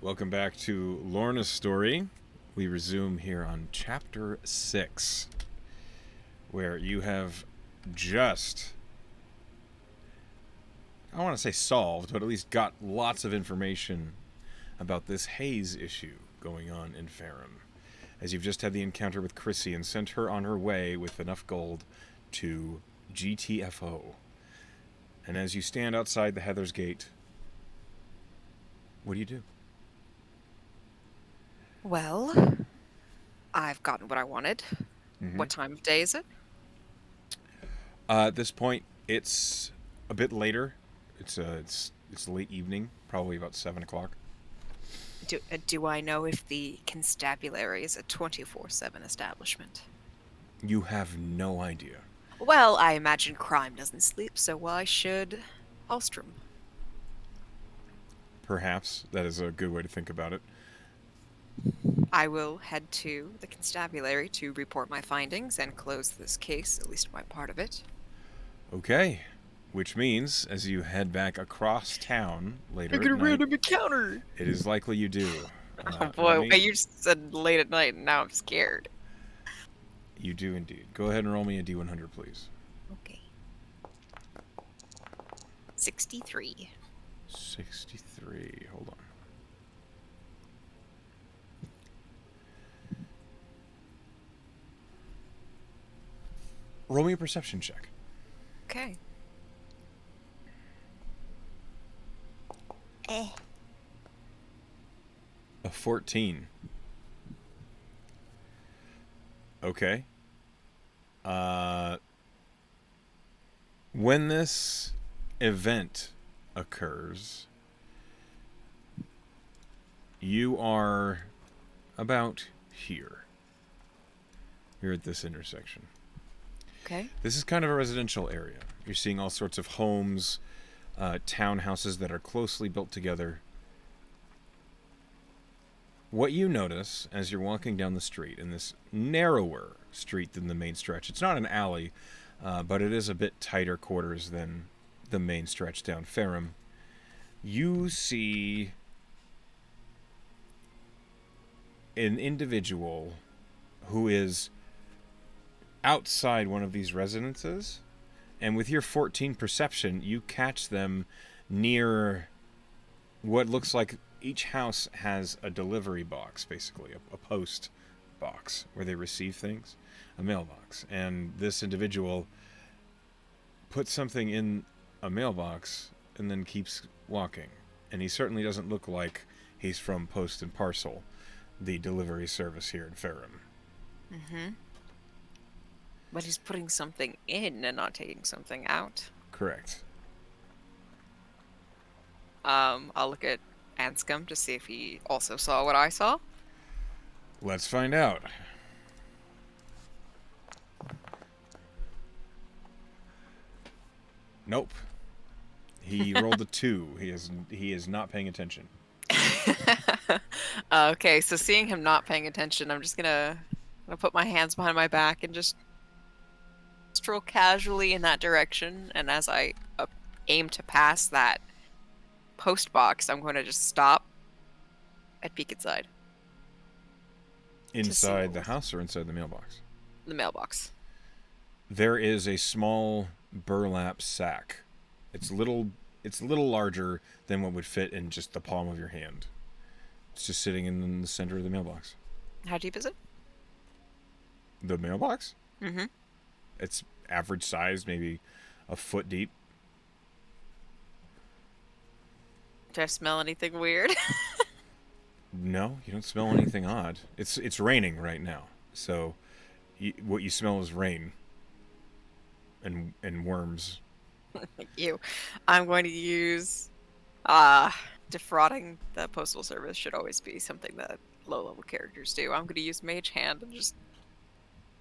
Welcome back to Lorna's story. We resume here on chapter 6, where you have just, I want to say solved, but at least got lots of information about this haze issue going on in Ferrum. As you've just had the encounter with Chrissy and sent her on her way with enough gold to GTFO. And as you stand outside the Heather's Gate, what do you do? Well, I've gotten what I wanted. Mm-hmm. What time of day is it? At this point, it's a bit later. It's late evening, probably about 7 o'clock. Do I know if the constabulary is a 24/7 establishment? You have no idea. Well, I imagine crime doesn't sleep, so why should Hallstrom? Perhaps that is a good way to think about it. I will head to the constabulary to report my findings and close this case, at least my part of it. Okay, which means as you head back across town later I get at a night, random encounter! it is likely you do. Oh Roll boy, me. you just said late at night and now I'm scared. You do indeed. Go ahead and roll me a D100, please. Okay. 63. 63. Hold on. Roll me a perception check. Okay. A 14. Okay. When this event occurs, you are about here. You're at this intersection. Okay. This is kind of a residential area. You're seeing all sorts of homes, townhouses that are closely built together. What you notice as you're walking down the street, in this narrower street than the main stretch, it's not an alley, but it is a bit tighter quarters than the main stretch down Ferrum. You see an individual who is outside one of these residences, and with your 14 perception, you catch them near what looks like each house has a delivery box, basically, a post box where they receive things, a mailbox. And this individual puts something in a mailbox and then keeps walking. And he certainly doesn't look like he's from Post and Parcel, the delivery service here in Ferrum. Mm-hmm. But he's putting something in and not taking something out. Correct. I'll look at Anscombe to see if he also saw what I saw. Let's find out. Nope. He rolled a 2. He is not paying attention. Okay, so seeing him not paying attention, I'm just gonna put my hands behind my back and just stroll casually in that direction. And as I aim to pass that post box, I'm going to just stop and peek inside. Inside the house or inside the mailbox? The mailbox. There is a small burlap sack. It's a little larger than what would fit in just the palm of your hand. It's just sitting in the center of the mailbox. How deep is it? The mailbox? Mm-hmm. It's average size, maybe a foot deep. Do I smell anything weird? No, you don't smell anything odd. It's raining right now, so what you smell is rain and worms. You. I'm going to use defrauding the postal service should always be something that low level characters do. I'm going to use Mage Hand and just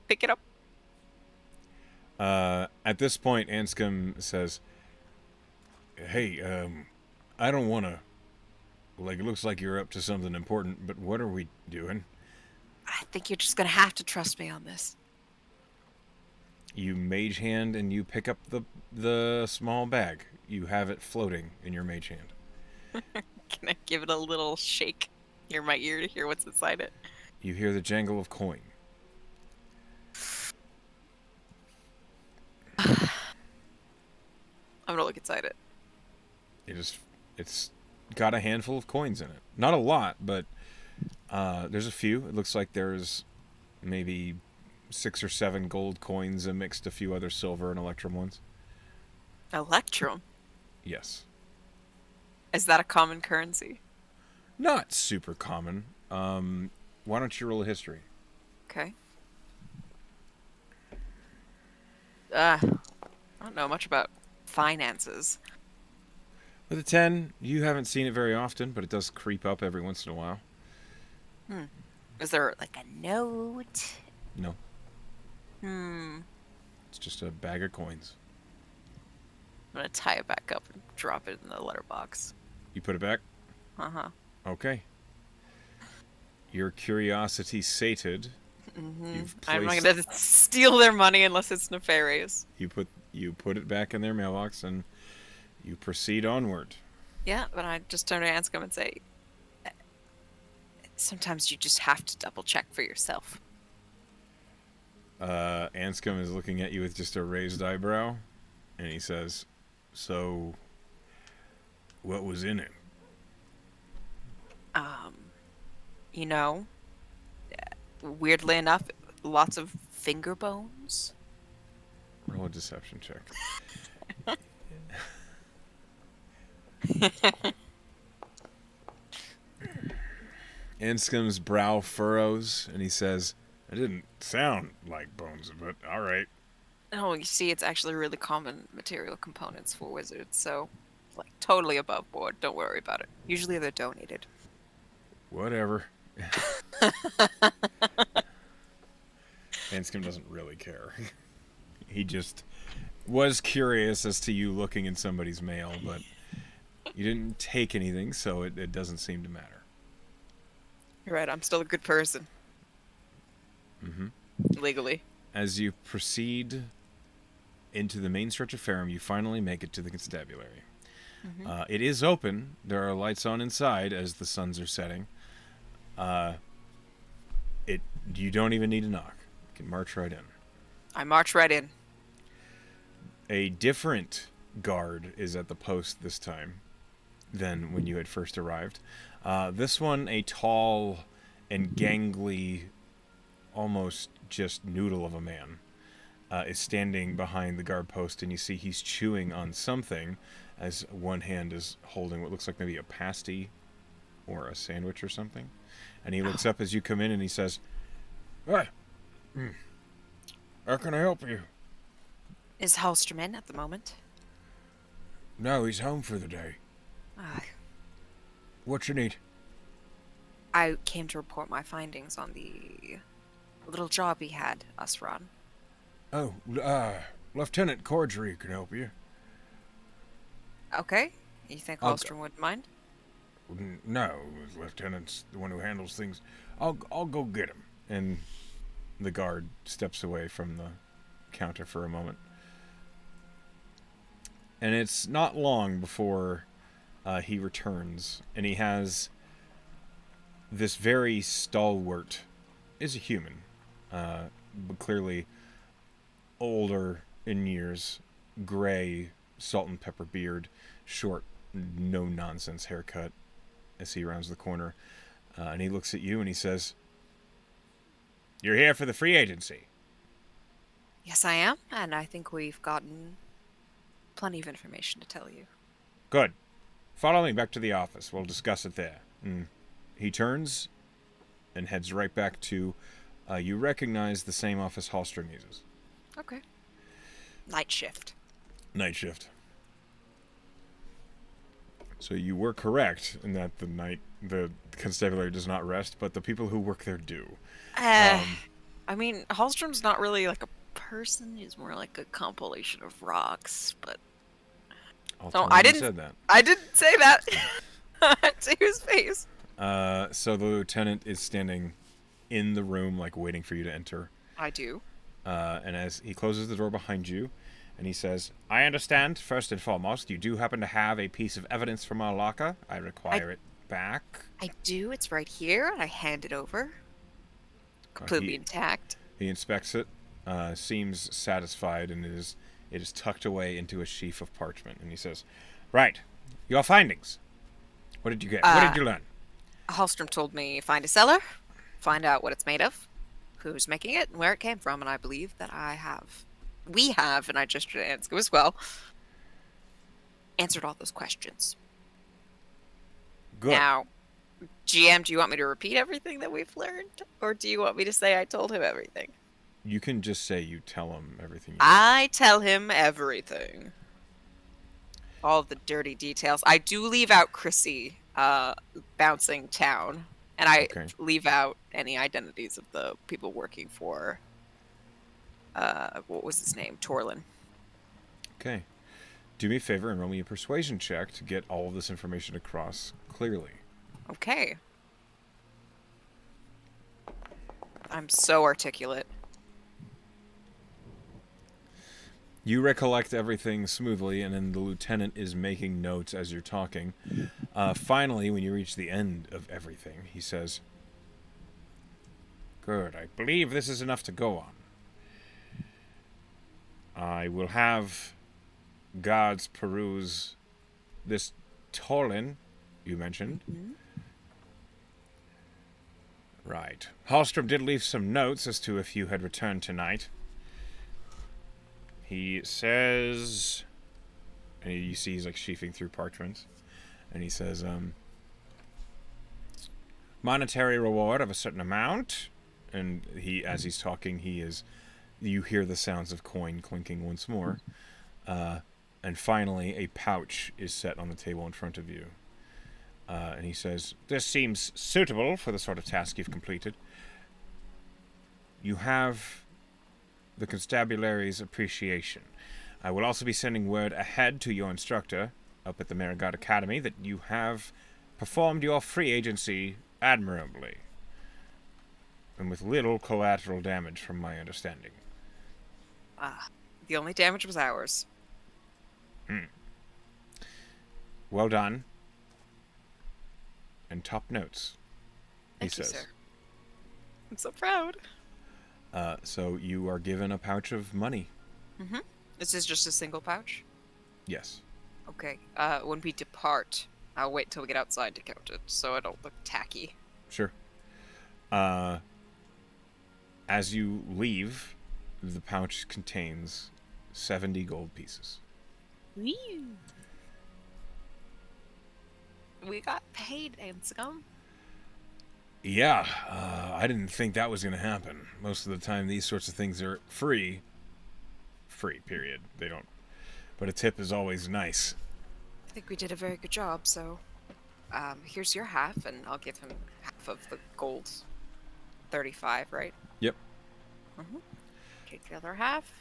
pick it up. At this point, Anscombe says, "Hey, I don't want to. Like, it looks like you're up to something important, but what are we doing?" I think you're just going to have to trust me on this. You mage hand and you pick up the small bag. You have it floating in your mage hand. Can I give it a little shake near my ear to hear what's inside it. You hear the jangle of coin. I'm gonna look inside it. It's got a handful of coins in it. Not a lot, but there's a few. It looks like there's maybe 6 or 7 gold coins amidst a few other silver and electrum ones. Electrum? Yes. Is that a common currency? Not super common. Why don't you roll a history? Okay. I don't know much about finances. With a 10, you haven't seen it very often, but it does creep up every once in a while. Is there like a note? No. I'm It's just a bag of coins. gonna tie it back up and drop it in the letterbox. You put it back? Uh-huh. Okay. Your curiosity sated. You've I'm not placed, gonna steal their money unless it's nefarious. you put it back in their mailbox and you proceed onward. Yeah, but I just turn to Anscombe and say, sometimes you just have to double check for yourself. Anscombe is looking at you with just a raised eyebrow, and he says, "So, what was in it?" You know, weirdly enough, lots of finger bones. Roll a deception check. Anscombe's brow furrows, and he says, "It didn't sound like bones, but all right." Oh, you see, it's actually really common material components for wizards, so like totally above board. Don't worry about it. Usually they're donated. Whatever. Anscombe doesn't really care. He just was curious as to you looking in somebody's mail, but you didn't take anything, so it doesn't seem to matter. You're right. I'm still a good person. Legally. As you proceed into the main stretch of Ferrum, you finally make it to the constabulary. It is open. There are lights on inside as the suns are setting. You don't even need to knock. You can march right in. I march right in. A different guard is at the post this time than when you had first arrived. This one, a tall and gangly, almost just noodle of a man, is standing behind the guard post, and you see he's chewing on something as one hand is holding what looks like maybe a pasty or a sandwich or something. And he looks up as you come in and he says, "Hey, how can I help you?" Is Hallstrom in at the moment? "No, he's home for the day. What you need?" I came to report my findings on the little job he had us run. "Oh, Lieutenant Cordry can help you." Okay. You think I'll Hallstrom wouldn't mind? "No, the lieutenant's the one who handles things. I'll go get him." And the guard steps away from the counter for a moment. And it's not long before he returns, and he has this very stalwart, is a human, but clearly older in years, gray, salt and pepper beard, short, no-nonsense haircut as he rounds the corner. And he looks at you and he says, "You're here for the free agency." Yes, I am, and I think we've gotten plenty of information to tell you. "Good. Follow me back to the office. We'll discuss it there." And he turns and heads right back to, you recognize the same office Hallstrom uses. Okay. Night shift. Night shift. So you were correct in that the constabulary does not rest, but the people who work there do. I mean, Hallstrom's not really like a person. He's more like a compilation of rocks, but I didn't said that. I didn't say that to his face. So the lieutenant is standing in the room, like waiting for you to enter. I do. And as he closes the door behind you, and he says, "I understand, first and foremost, you do happen to have a piece of evidence from our locker. I require it back? I do. It's right here, and I hand it over. Completely He intact. inspects it, seems satisfied, and it is tucked away into a sheaf of parchment. And he says, "Right, your findings. What did you get? What Uh, did you learn?" Hallstrom told me find a cellar, find out what it's made of, who's making it, and where it came from, and I believe that we have, and I gestured to Ansco as well, answered all those questions. Good. Now, GM, do you want me to repeat everything that we've learned? Or do you want me to say I told him everything? You can just say you tell him everything you know. I tell him everything. All the dirty details. I do leave out Chrissy bouncing town. And I Okay. leave out any identities of the people working for, what was his name? Torlin. Okay. Do me a favor and roll me a persuasion check to get all of this information across clearly. Okay. I'm so articulate. You recollect everything smoothly, and then the lieutenant is making notes as you're talking. Finally, when you reach the end of everything, he says, "Good, I believe this is enough to go on. I will have guards peruse this Torlin you mentioned." Mm-hmm. Right. Hallstrom did leave some notes as to if you had returned tonight. He says, and you see he's like sheafing through parchments, and he says, monetary reward of a certain amount, and as he's talking, you hear the sounds of coin clinking once more, and finally a pouch is set on the table in front of you, and he says, this seems suitable for the sort of task you've completed. You have the constabulary's appreciation. I will also be sending word ahead to your instructor up at the Marigard Academy that you have performed your free agency admirably, and with little collateral damage from my understanding. The only damage was ours. Well done. And top notes, Thank he you, says. sir. I'm so proud. So you are given a pouch of money. Mm-hmm. This is just a single pouch? Yes. Okay. When we depart, I'll wait till we get outside to count it, so I don't look tacky. Sure. As you leave, the pouch contains 70 gold pieces. Woo! We got paid, Anscom. Yeah, I didn't think that was going to happen. Most of the time, these sorts of things are free. Free, period. They don't. But a tip is always nice. I think we did a very good job, so here's your half, and I'll give him half of the gold. 35, right? Yep. Mm-hmm. Take the other half.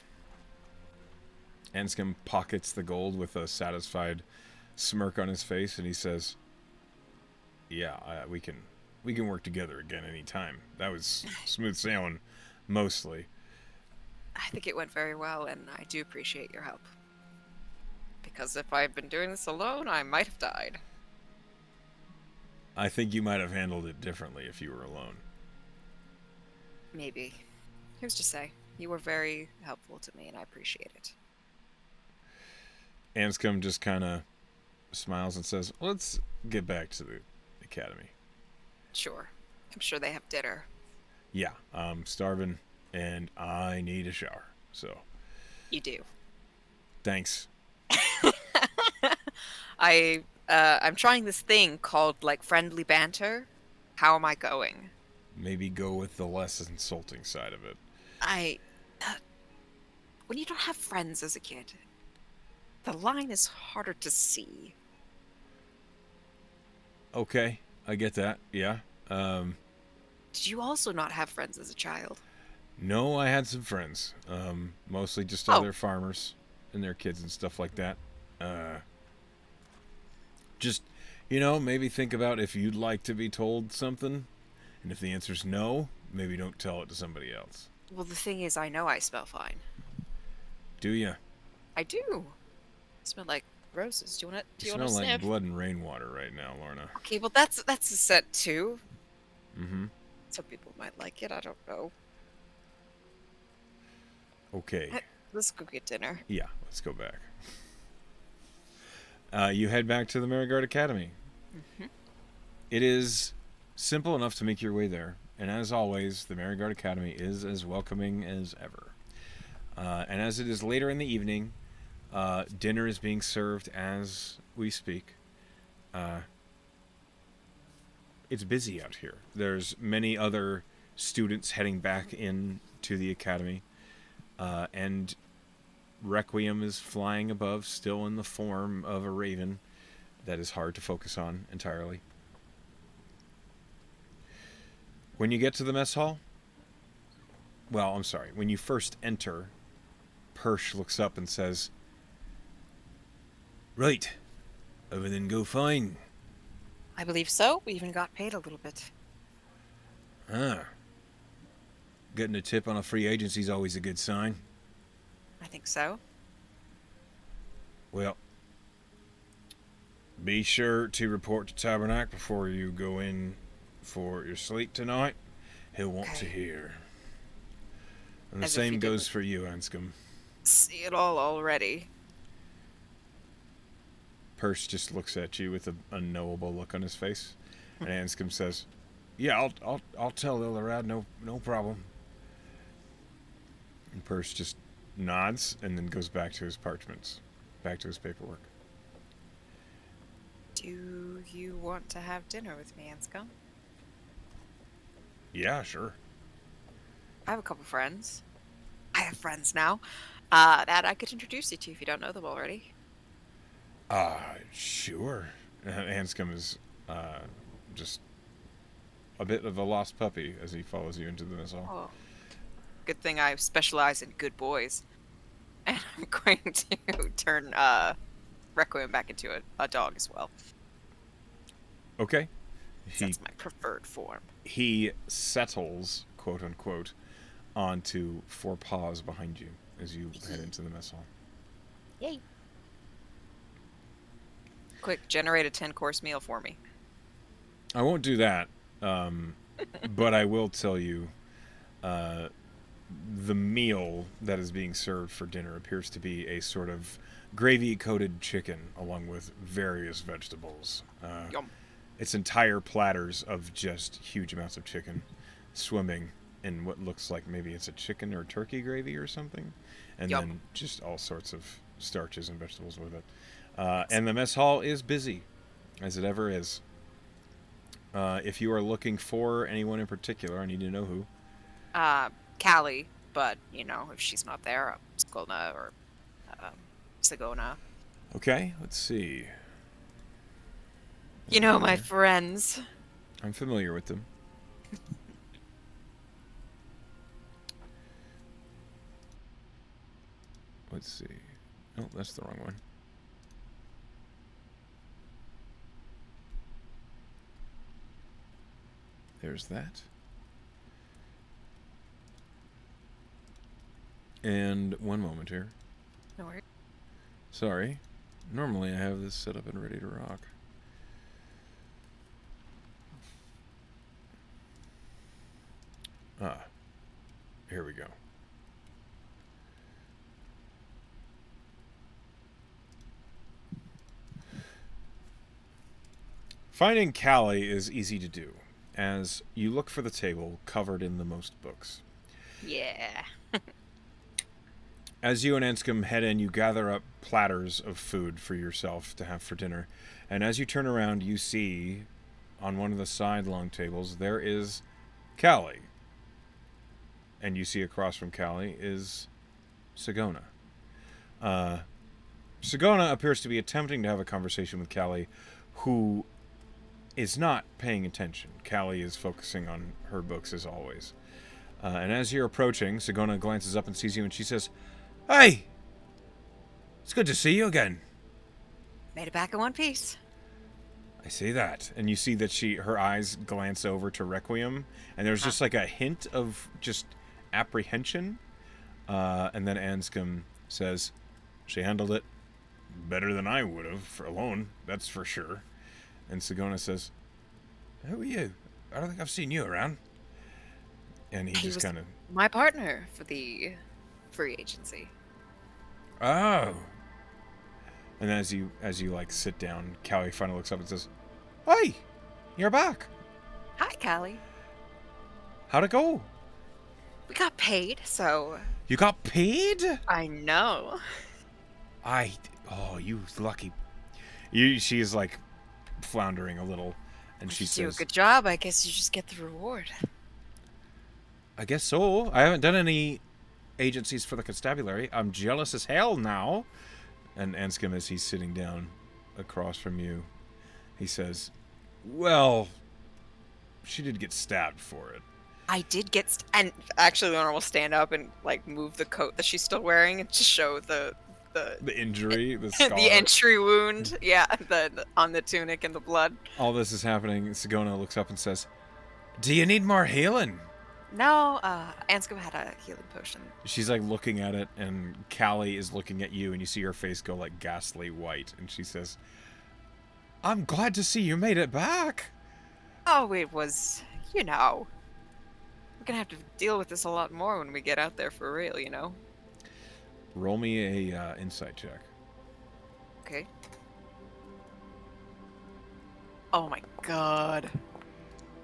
Anscombe pockets the gold with a satisfied smirk on his face, and he says, yeah, we can work together again anytime. That was smooth sailing, mostly. I think it went very well, and I do appreciate your help. Because if I had been doing this alone, I might have died. I think you might have handled it differently if you were alone. Maybe. Who's to say? You were very helpful to me, and I appreciate it. Anscombe just kind of smiles and says, let's get back to the academy. Sure. I'm sure they have dinner. Yeah, I'm starving, and I need a shower, so... You do. Thanks. I'm trying this thing called, like, friendly banter. How am I going? Maybe go with the less insulting side of it. When you don't have friends as a kid, the line is harder to see. Okay, I get that, yeah. Did you also not have friends as a child? No, I had some friends. Mostly just other farmers and their kids and stuff like that. Just, maybe think about if you'd like to be told something. And if the answer's no, maybe don't tell it to somebody else. Well, the thing is, I know I smell fine. Do ya? I do. I smell like roses. Do you want You to smell like sniff? blood and rainwater right now, Lorna. Okay, well that's a scent too. Mm-hmm. Some people might like it. I don't know. Okay. Let's go get dinner. Yeah, let's go back. You head back to the Merigard Academy. Mm-hmm. It is simple enough to make your way there, and as always, the Merigard Academy is as welcoming as ever. And as it is later in the evening, dinner is being served as we speak. It's busy out here. There's many other students heading back in to the academy, and Requiem is flying above, still in the form of a raven that is hard to focus on entirely. When you get to the mess hall, well, I'm sorry, when you first enter, Persh looks up and says, "Right, everything go fine." I believe so. We even got paid a little bit. Ah, getting a tip on a free agency is always a good sign. I think so. Well, be sure to report to Tabernacle before you go in for your sleep tonight. He'll want to hear. And the As if he same goes didn't for you, Anscombe. see it all already. Persh just looks at you with a unknowable look on his face, and Anscombe says, "Yeah, I'll tell Illarad, no problem." And Persh just nods and then goes back to his parchments, back to his paperwork. Do you want to have dinner with me, Anscombe? Yeah, sure. I have a couple friends. I have friends now that I could introduce you to if you don't know them already. Sure. Anscombe is just a bit of a lost puppy as he follows you into the mess hall. Oh, good thing I specialize in good boys. And I'm going to turn Requiem back into a dog as well. Okay. That's my preferred form. He settles, quote unquote, onto four paws behind you as you head into the mess hall. Yay. Quick, generate a 10-course meal for me. I won't do that, but I will tell you the meal that is being served for dinner appears to be a sort of gravy-coated chicken along with various vegetables. Yum. It's entire platters of just huge amounts of chicken swimming in what looks like maybe it's a chicken or turkey gravy or something, and Yum. then just all sorts of starches and vegetables with it. And the mess hall is busy, as it ever is. If you are looking for anyone in particular, I need to know who. Callie, but, if she's not there, Skolna or Sagona. Okay, let's see. My friends. I'm familiar with them. Let's see. Oh, that's the wrong one. There's that. And one moment here. No worries. Sorry. Normally I have this set up and ready to rock. Here we go. Finding Callie is easy to do, as you look for the table covered in the most books. Yeah. As you and Anscombe head in, you gather up platters of food for yourself to have for dinner, and as you turn around, you see on one of the side long tables there is Callie. And you see across from Callie is Sagona. Sagona appears to be attempting to have a conversation with Callie, who is not paying attention. Callie is focusing on her books as always. And as you're approaching, Sagona glances up and sees you, and she says, "Hey! It's good to see you again." Made it back in one piece. I see that. And you see that her eyes glance over to Requiem, and there's just like a hint of just apprehension. And then Anscombe says, "She handled it better than I would have alone, that's for sure. And Sagona says, "Who are you? I don't think I've seen you around." And he He just was kind of, my partner for the free agency. "Oh." And as you like sit down, Callie finally looks up and says, "Hey, you're back. Hi, Callie. How'd it go? We got paid, so You got paid?" I know. Oh, you lucky. She's like floundering a little, and she If you do a says, good job, I guess you just get the reward. "I guess so. I haven't done any agencies for the constabulary. I'm jealous as hell now." And Anscombe, as he's sitting down across from you, he says, "Well, she did get stabbed for it." I did get, and actually, Lorna will stand up and like move the coat that she's still wearing and just show the injury, the scar. the entry wound. Yeah, the on the tunic and the blood. All this is happening. Sagona looks up and says, "Do you need more healing?" No, Anscombe had a healing potion. She's like looking at it, and Callie is looking at you, and you see her face go like ghastly white, and she says, "I'm glad to see you made it back." Oh, it was, you know, we're gonna have to deal with this a lot more when we get out there for real, you know. Roll me a insight check. Okay. Oh my god.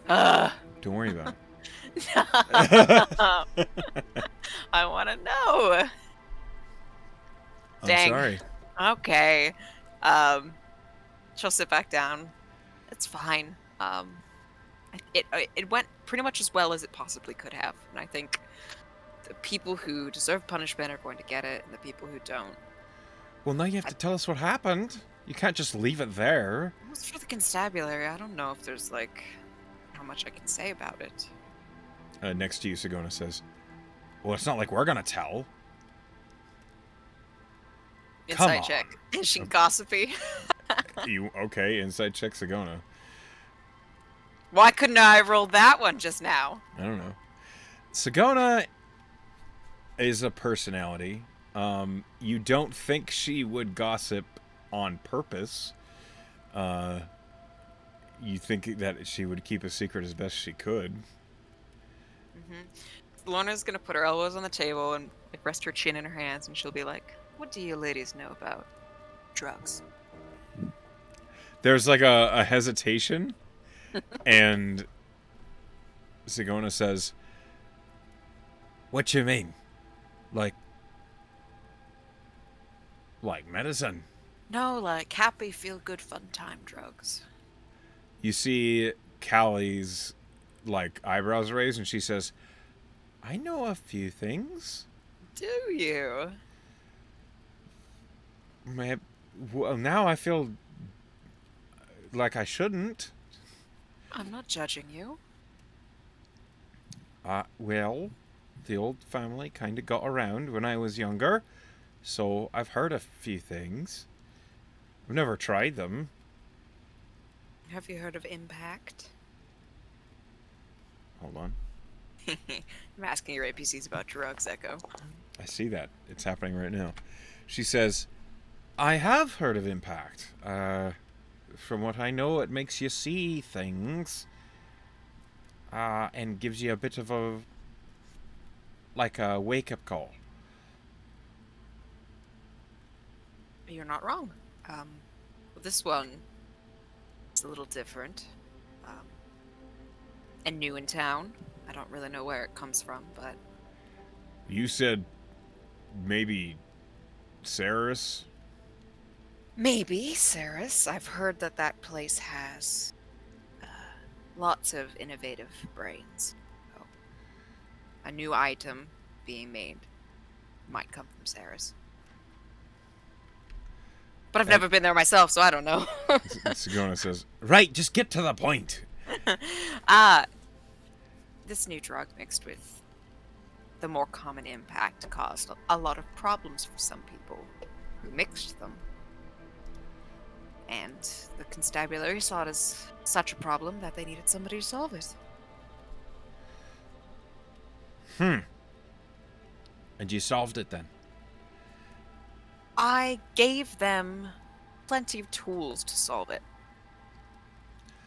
Don't worry about it. I want to know. I'm Dang. sorry. Okay. She'll sit back down. It's fine. It went pretty much as well as it possibly could have, and I think the people who deserve punishment are going to get it, and the people who don't. Well, now you have to tell us what happened. You can't just leave it there. It was for the constabulary. I don't know if there's like how much I can say about it. Next to you, Sagona says, "Well, it's not like we're gonna tell." Insight check. Is she gossipy? You okay? Insight check, Sagona. Why couldn't I roll that one just now? I don't know. Sagona is a personality. You don't think she would gossip on purpose. You think that she would keep a secret as best she could. Lorna's gonna put her elbows on the table and like, rest her chin in her hands, and she'll be like, "What do you ladies know about drugs?" There's like a hesitation, and Sagona says, "What you mean? Like medicine?" No, like happy, feel-good, fun time drugs. You see Callie's like eyebrows raised, and she says, "I know a few things." Do you? Well, now I feel like I shouldn't. I'm not judging you. Well, the old family kind of got around when I was younger, so I've heard a few things. I've never tried them. Have you heard of Impact? Hold on. I'm asking your APCs about drugs, Echo. I see that. It's happening right now. She says, "I have heard of Impact. From what I know, it makes you see things. And gives you a bit of a wake-up call." You're not wrong. Well, this one is a little different. And new in town. I don't really know where it comes from, but... You said maybe Saris? Maybe Saris. I've heard that that place has lots of innovative brains. So, a new item being made might come from Saris. But I've never been there myself, so I don't know. Sagona says, "Right, just get to the point." This new drug mixed with the more common Impact caused a lot of problems for some people who mixed them. And the constabulary saw it as such a problem that they needed somebody to solve it. And you solved it then? I gave them plenty of tools to solve it.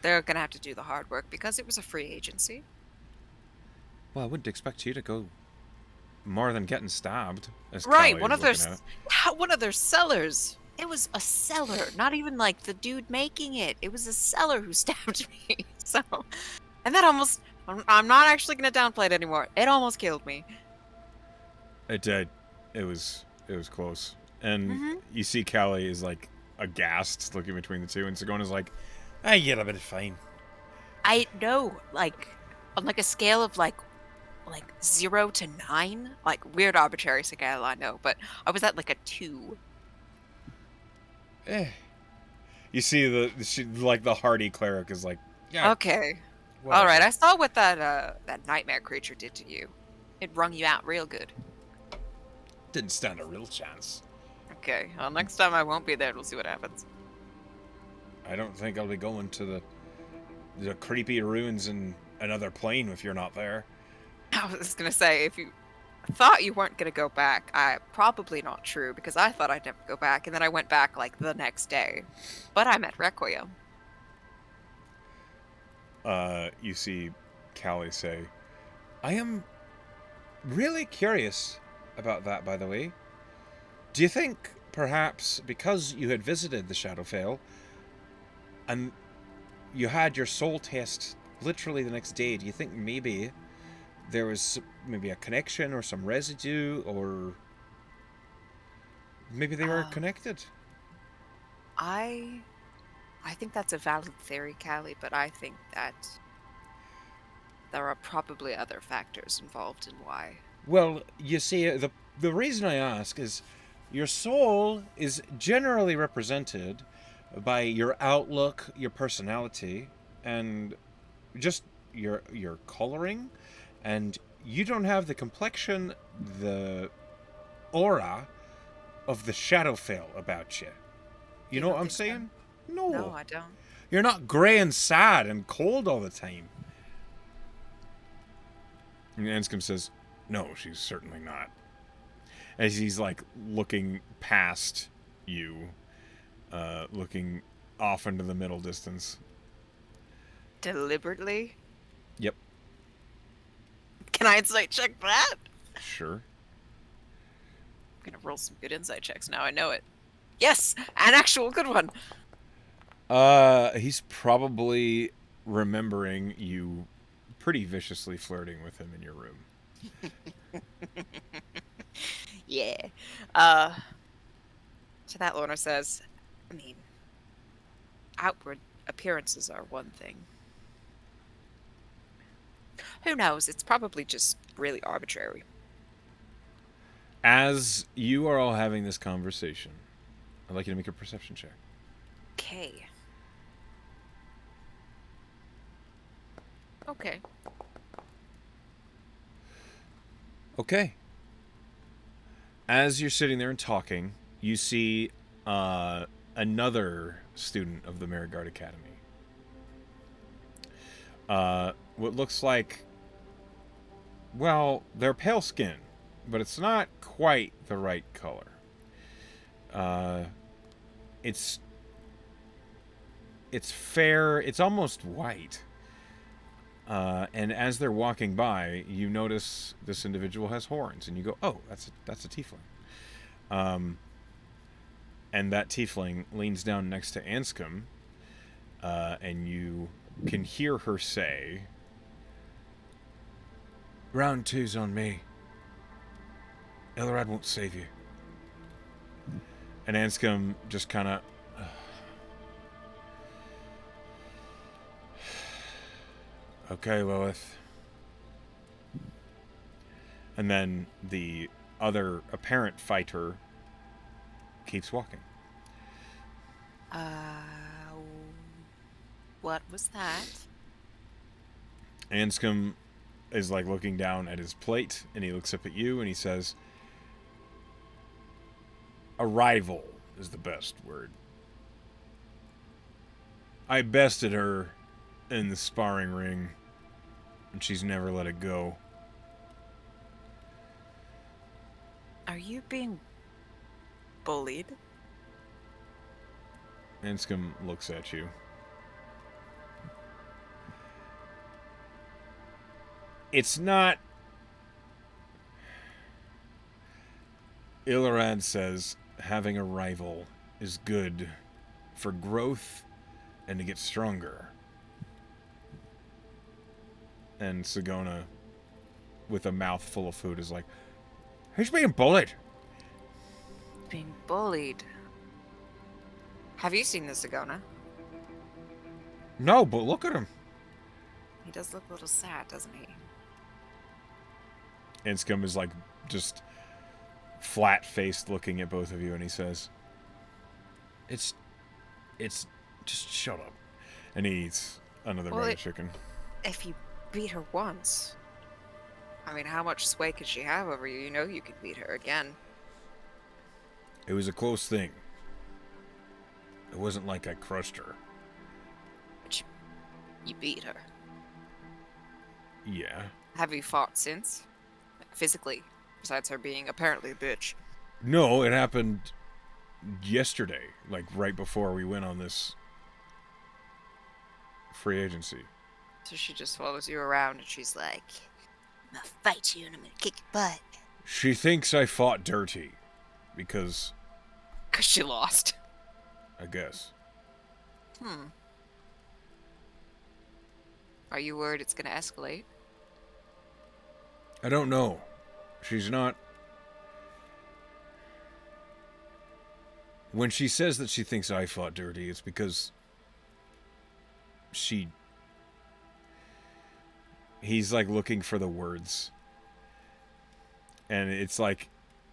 They're gonna have to do the hard work because it was a free agency. Well, I wouldn't expect you to go more than getting stabbed, as Right, Callie is looking at it. one of their sellers. It was a seller, not even like the dude making it. It was a seller who stabbed me. So, and that almost, I'm not actually going to downplay it anymore. It almost killed me. It did. It was close. And Hmm. you see Callie is like aghast looking between the two, and Sigona's like, "Ah, yeah, but it's fine." I know, like, on like a scale of like 0 to 9, like weird arbitrary scale, I know, but I was at like a 2. Eh. You see the hardy cleric is like, "Yeah, Okay. All right, whatever." I saw what that nightmare creature did to you. It wrung you out real good. Didn't stand a real chance. Okay, well, next time I won't be there. We'll see what happens. I don't think I'll be going to the creepy ruins in another plane if you're not there. I was gonna say, if you thought you weren't gonna go back, probably not true because I thought I'd never go back, and then I went back like the next day. But I met Requiem. You see Callie say, "I am really curious about that, by the way. Do you think, perhaps, because you had visited the Shadowfell, and you had your soul test literally the next day, do you think maybe there was maybe a connection or some residue, or maybe they were Uh, connected?" I I think that's a valid theory, Callie, but I think that there are probably other factors involved in why. Well, you see, the reason I ask is your soul is generally represented by your outlook, your personality, and just your coloring, and you don't have the complexion, the aura of the Shadowfell about you. You You know what don't I'm think so? saying? No, No. I don't. You're not grey and sad and cold all the time. And Anscombe says, "No, she's certainly not." As he's like looking past you, looking off into the middle distance. Deliberately? Yep, Can I insight check that? sure. I'm gonna roll some good insight checks now. I know it. Yes, an actual good one. He's probably remembering you pretty viciously flirting with him in your room. Yeah. Uh, to that, Lorna says, I mean, outward appearances are one thing. Who knows? It's probably just really arbitrary. As you are all having this conversation, I'd like you to make a perception check. Okay. Okay. Okay. As you're sitting there and talking, you see another student of the Merigard Academy. What looks like, well, they're pale skin, but it's not quite the right color. Uh, it's fair. It's almost white. And as they're walking by, you notice this individual has horns, and you go, "Oh, that's a tiefling." And that tiefling leans down next to Anscombe, and you can hear her say, "Round two's on me. Elrod won't save you." And Anscombe just kind of, "Okay, Lilith." And then the other apparent fighter keeps walking. Uh, what was that? Anscombe is like looking down at his plate, and he looks up at you, and he says, "A rival is the best word. I bested her in the sparring ring, and she's never let it go." Are you being Bullied? Anscombe looks at you. It's not... Illiran says having a rival is good for growth and to get stronger. And Sagona, with a mouth full of food, is like, he's being bullied. Being bullied. Have you seen the Zagona? No, but look at him. He does look a little sad, doesn't he? Anscombe is like just flat-faced looking at both of you, and he says, It's just shut up. And he eats another bite of chicken. If you beat her once, I mean, how much sway could she have over you? You know you could beat her again. It was a close thing. It wasn't like I crushed her. But you beat her. Yeah. Have you fought since? Physically, besides her being apparently a bitch. No, it happened yesterday, like right before we went on this free agency. So she just follows you around and she's like, I'm gonna fight you and I'm gonna kick your butt. She thinks I fought dirty. Because she lost. I guess. Are you worried it's gonna escalate? I don't know. She's not... When she says that she thinks I fought dirty, it's because he's like looking for the words. And it's like,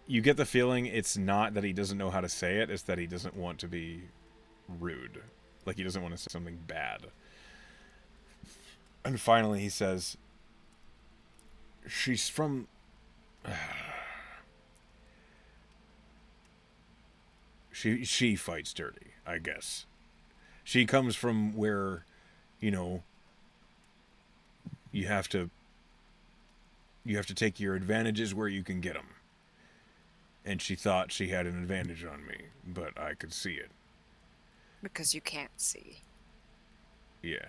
you get the feeling it's not that he doesn't know how to say it, it's that he doesn't want to be rude. Like he doesn't want to say something bad. And finally he says, she's from... She fights dirty, I guess. She comes from where, you know, you have to take your advantages where you can get them. And she thought she had an advantage on me, but I could see it. Because you can't see. Yeah.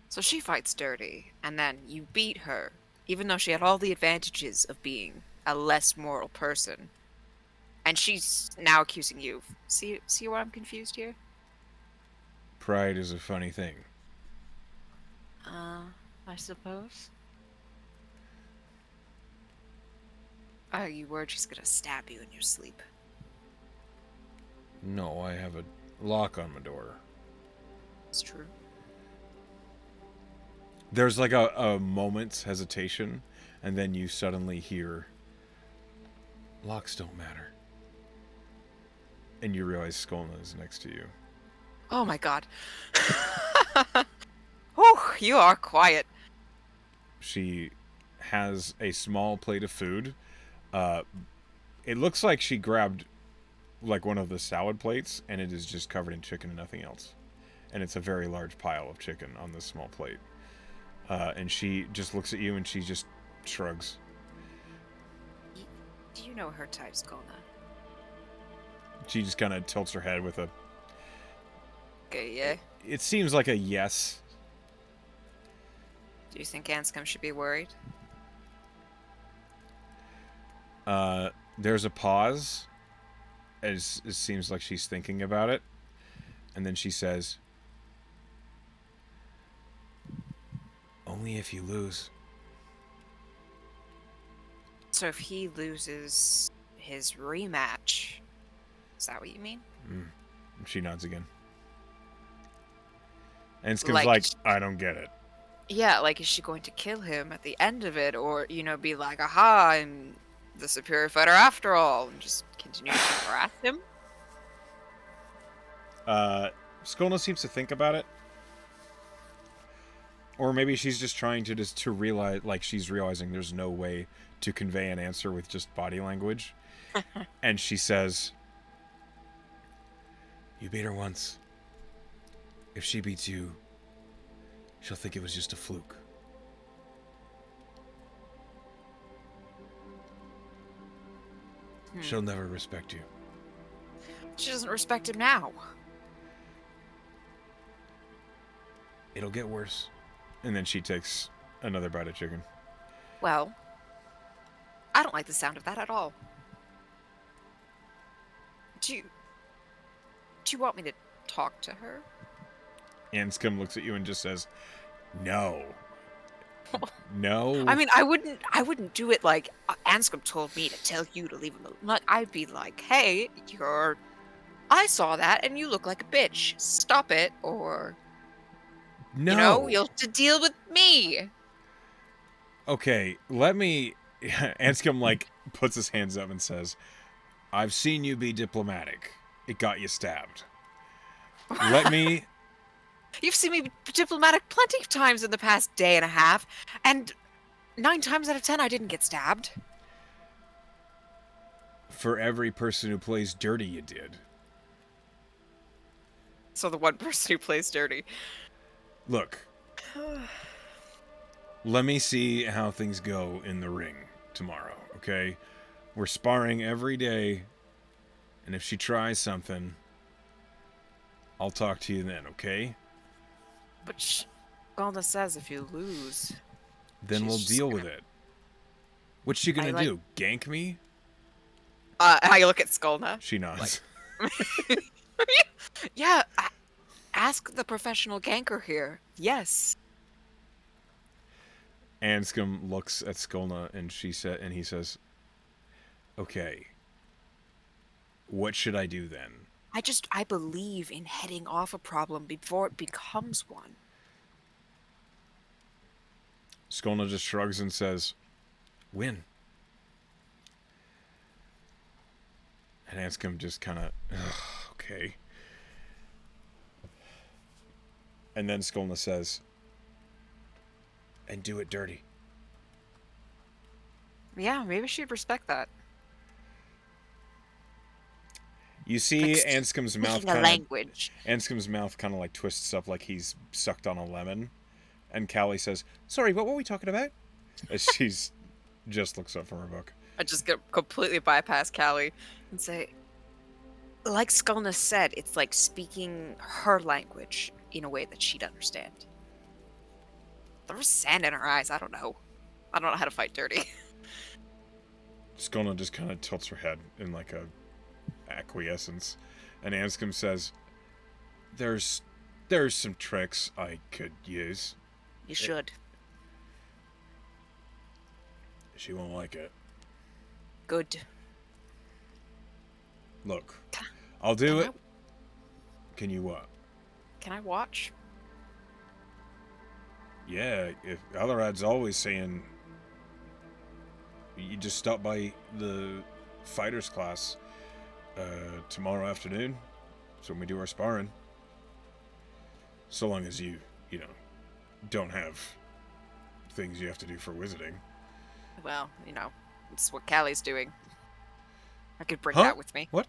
So she fights dirty, and then you beat her, even though she had all the advantages of being a less moral person. And she's now accusing you. See why I'm confused here? Pride is a funny thing. I suppose. Are you worried she's gonna stab you in your sleep? No, I have a lock on my door. It's true. There's like a moment's hesitation, and then you suddenly hear, locks don't matter. And you realize Skolna is next to you. Oh my god. Oh, you are quiet. She has a small plate of food. It looks like she grabbed like one of the salad plates, and it is just covered in chicken and nothing else. And it's a very large pile of chicken on this small plate. And she just looks at you and she just shrugs. Do you know her type, Skolna? She just kind of tilts her head with a... Okay, yeah. It seems like a yes. Do you think Anscombe should be worried? There's a pause. As it seems like she's thinking about it. And then she says, only if you lose. So if he loses his rematch, is that what you mean? She nods again. And Skim's like, I don't get it. Yeah, like, is she going to kill him at the end of it? Or, you know, be like, aha, I'm the superior fighter after all, and just continue to harass him? Skolna seems to think about it. Or maybe she's just trying to realize, like, she's realizing there's no way to convey an answer with just body language. And she says, you beat her once. If she beats you, she'll think it was just a fluke. She'll never respect you. She doesn't respect him now. It'll get worse. And then she takes another bite of chicken. Well, I don't like the sound of that at all. Do you want me to talk to her? Anscombe looks at you and just says, no. No. I mean, I wouldn't do it like Anscombe told me to tell you to leave him alone. Like, I'd be like, hey, I saw that and you look like a bitch. Stop it, or no. you'll have to deal with me. Okay, let me... Anscombe, puts his hands up and says, I've seen you be diplomatic. It got you stabbed. Let me... You've seen me be diplomatic plenty of times in the past day and a half, and 9 times out of 10 I didn't get stabbed. For every person who plays dirty, you did. So the one person who plays dirty. Look. Let me see how things go in the ring tomorrow, okay? We're sparring every day, and if she tries something, I'll talk to you then, okay? But Lorna says if you lose... Then we'll deal with it. What's she gonna do? Gank me? I look at Skolna. She nods. Yeah, ask the professional ganker here. Yes. Anscombe looks at Skolna and he says, okay, what should I do then? I believe in heading off a problem before it becomes one. Skolna just shrugs and says, win. And Anscombe just kind of, okay. And then Skolna says, and do it dirty. Yeah, maybe she'd respect that. You see Anscombe's mouth Anscombe's mouth kind of twists up like he's sucked on a lemon. And Callie says, sorry, what were we talking about? As she's just looks up from her book. I just completely bypass Callie and say, like Skolna said, it's like speaking her language in a way that she'd understand. There was sand in her eyes. I don't know how to fight dirty. Skolna just kind of tilts her head in a acquiescence, and Anscombe says, there's some tricks I could use. You should. She won't like it. Good. Look, I'll do it. Can you what? Can I watch? Yeah, if Alarad's always saying you just stop by the fighters class tomorrow afternoon. That's when we do our sparring. So long as you don't have things you have to do for wizarding. Well, it's what Callie's doing. I could bring that with me. What?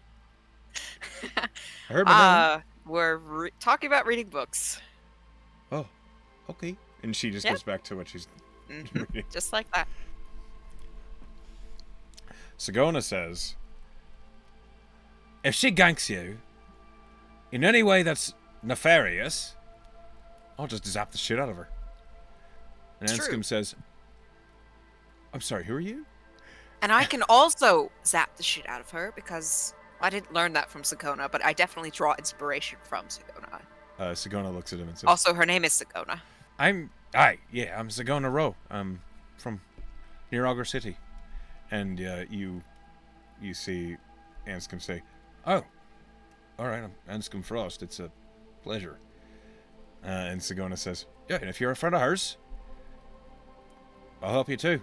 I heard my name. We're talking about reading books. Oh, okay. And she just goes back to what she's reading. Just like that. Sagona says, if she ganks you in any way that's nefarious, I'll just zap the shit out of her. And Anscombe says, I'm sorry, who are you? And I can also zap the shit out of her because I didn't learn that from Sagona, but I definitely draw inspiration from Sagona. Sagona looks at him and says, also, her name is Sagona. I'm Sagona Rowe. I'm from near Augur City. And you see Anscombe say, oh, all right, I'm Anscombe Frost. It's a pleasure. And Sagona says, yeah, and if you're a friend of hers, I'll help you too.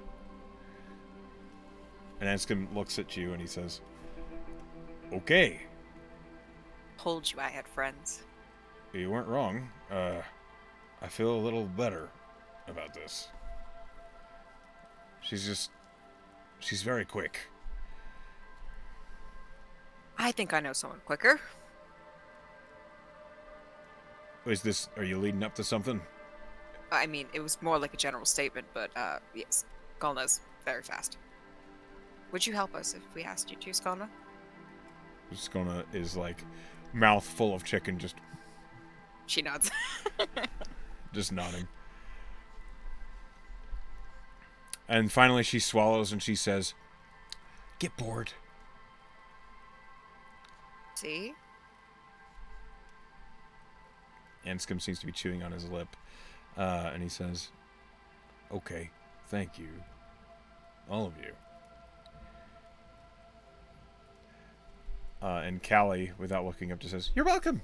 And Anscombe looks at you and he says, okay. Told you I had friends. You weren't wrong. I feel a little better about this. She's very quick. I think I know someone quicker. Are you leading up to something? I mean, it was more like a general statement, but yes, Golna's very fast. Would you help us if we asked you to, Skona? Skona is like mouth full of chicken, She nods. just nodding. And finally she swallows and she says, "Get bored." See? Anscombe seems to be chewing on his lip. And he says, "Okay, thank you. All of you." And Callie, without looking up, just says, "You're welcome.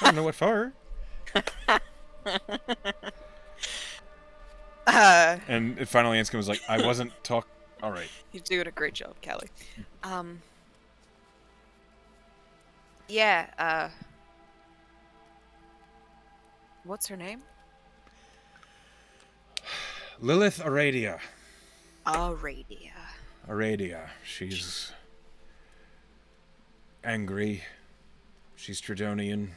I don't know what for." And finally Anscombe was like, "I wasn't talk..." All right. You're doing a great job, Callie. Yeah, what's her name? Lilith Aradia. Aradia. She's angry. She's Tridonian.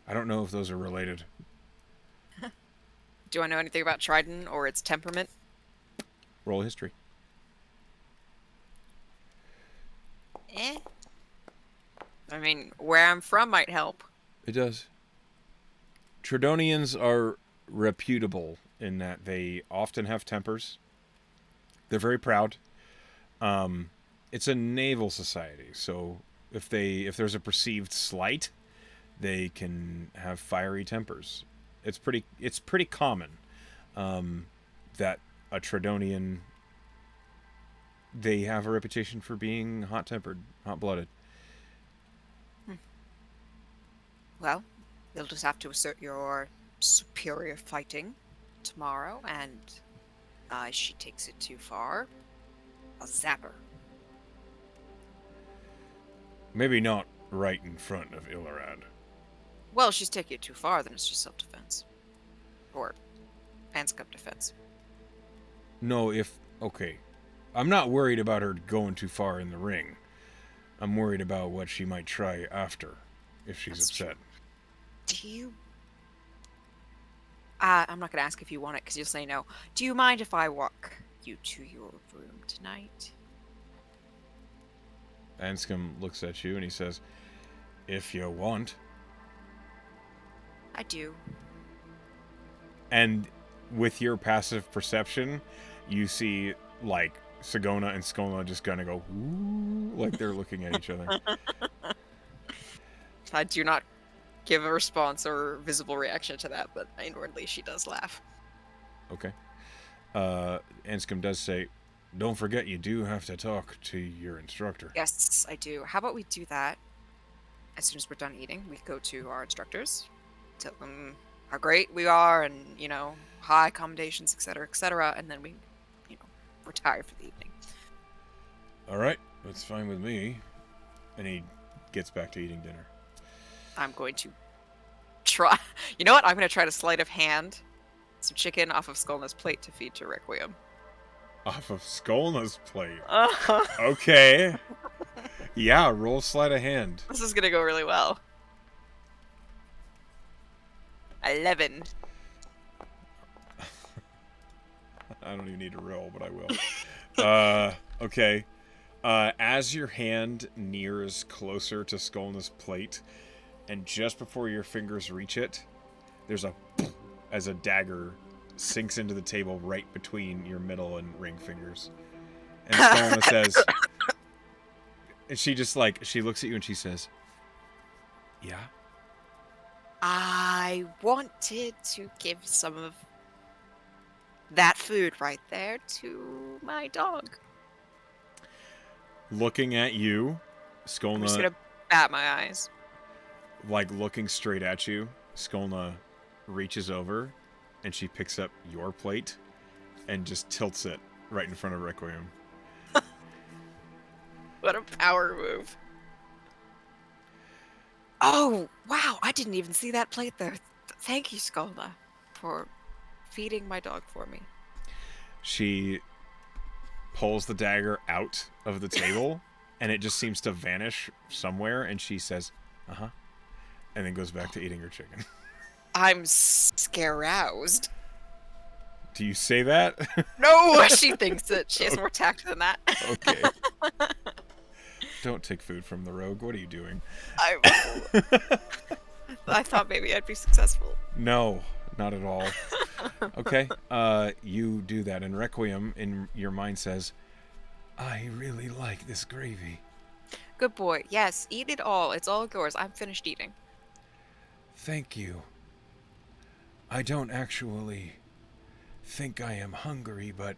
I don't know if those are related. Do I know anything about Trident or its temperament? Roll history. I mean, where I'm from might help. It does. Tridonians are reputable in that they often have tempers. They're very proud. It's a naval society, so if there's a perceived slight, they can have fiery tempers. It's pretty common that a Tridonian, they have a reputation for being hot-tempered, hot-blooded. Well, you'll just have to assert your superior fighting tomorrow, and if she takes it too far, I'll zap her. Maybe not right in front of Illarad. Well, she's taking it too far, then it's just self-defense. Or Anscombe defense. No, okay. I'm not worried about her going too far in the ring. I'm worried about what she might try after, if she's upset. Do you... I'm not going to ask if you want it, because you'll say no. Do you mind if I walk you to your room tonight? Anscombe looks at you and he says, "If you want." I do. And with your passive perception, you see, like, Sagona and Skona just gonna go, "Ooh," like they're looking at each other. I do not give a response or visible reaction to that, but inwardly she does laugh. Okay. Anscombe does say, "Don't forget you do have to talk to your instructor." Yes, I do. How about we do that as soon as we're done eating? We go to our instructors, tell them how great we are and, high accommodations, etc., and then we, retire for the evening. All right, that's fine with me. And he gets back to eating dinner. I'm going to try... You know what? I'm going to try to sleight of hand some chicken off of Skolna's plate to feed to Requiem. Off of Skolna's plate? Okay. Yeah, roll sleight of hand. This is going to go really well. 11. I don't even need to roll, but I will. Okay. As your hand nears closer to Skolna's plate, and just before your fingers reach it, there's as a dagger sinks into the table right between your middle and ring fingers. And Skolna says, and she looks at you and she says, "Yeah?" I wanted to give some of that food right there to my dog. Looking at you, I'm just Skolna, gonna bat my eyes. like looking straight at you, Skolna reaches over and she picks up your plate and just tilts it right in front of Requiem. What a power move. Oh, wow. I didn't even see that plate there. Thank you, Skolna, for feeding my dog for me. She pulls the dagger out of the table and it just seems to vanish somewhere, and she says, "Uh-huh," and then goes back to eating her chicken. I'm scaroused. Do you say that? No, she thinks that she has more tact than that. Okay. Don't take food from the rogue. What are you doing? I thought maybe I'd be successful. No, not at all. Okay. You do that, and Requiem in your mind says, I really like this gravy. Good boy. Yes, eat it all. It's all yours. I'm finished eating. Thank you. I don't actually think I am hungry, but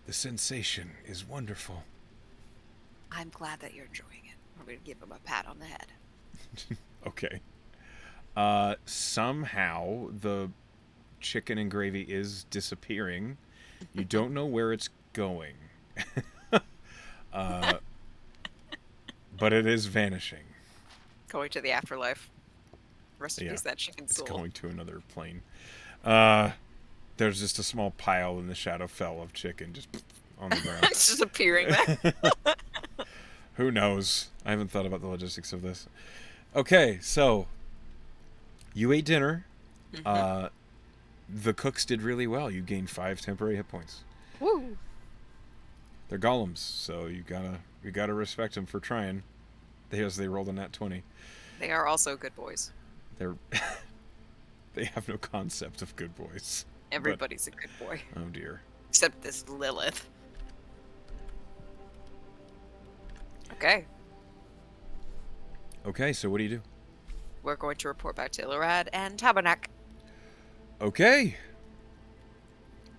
the sensation is wonderful. I'm glad that you're enjoying it. I'm going to give him a pat on the head. Okay. Somehow the chicken and gravy is disappearing. You don't know where it's going. But it is vanishing. Going to the afterlife. Rest in Yeah, peace, that chicken it's soul. going to another plane. There's just a small pile in the Shadowfell of chicken just on the ground. It's just appearing there. Who knows? I haven't thought about the logistics of this. Okay, so you ate dinner. Mm-hmm. The cooks did really well. You gained 5 temporary hit points. Woo! They're golems, so you gotta respect them for trying. They rolled a nat 20. They are also good boys. They're they have no concept of good boys. Everybody's a good boy. Oh dear. Except this Lilith. Okay. Okay, so what do you do? We're going to report back to Ilorad and Tabernac. Okay.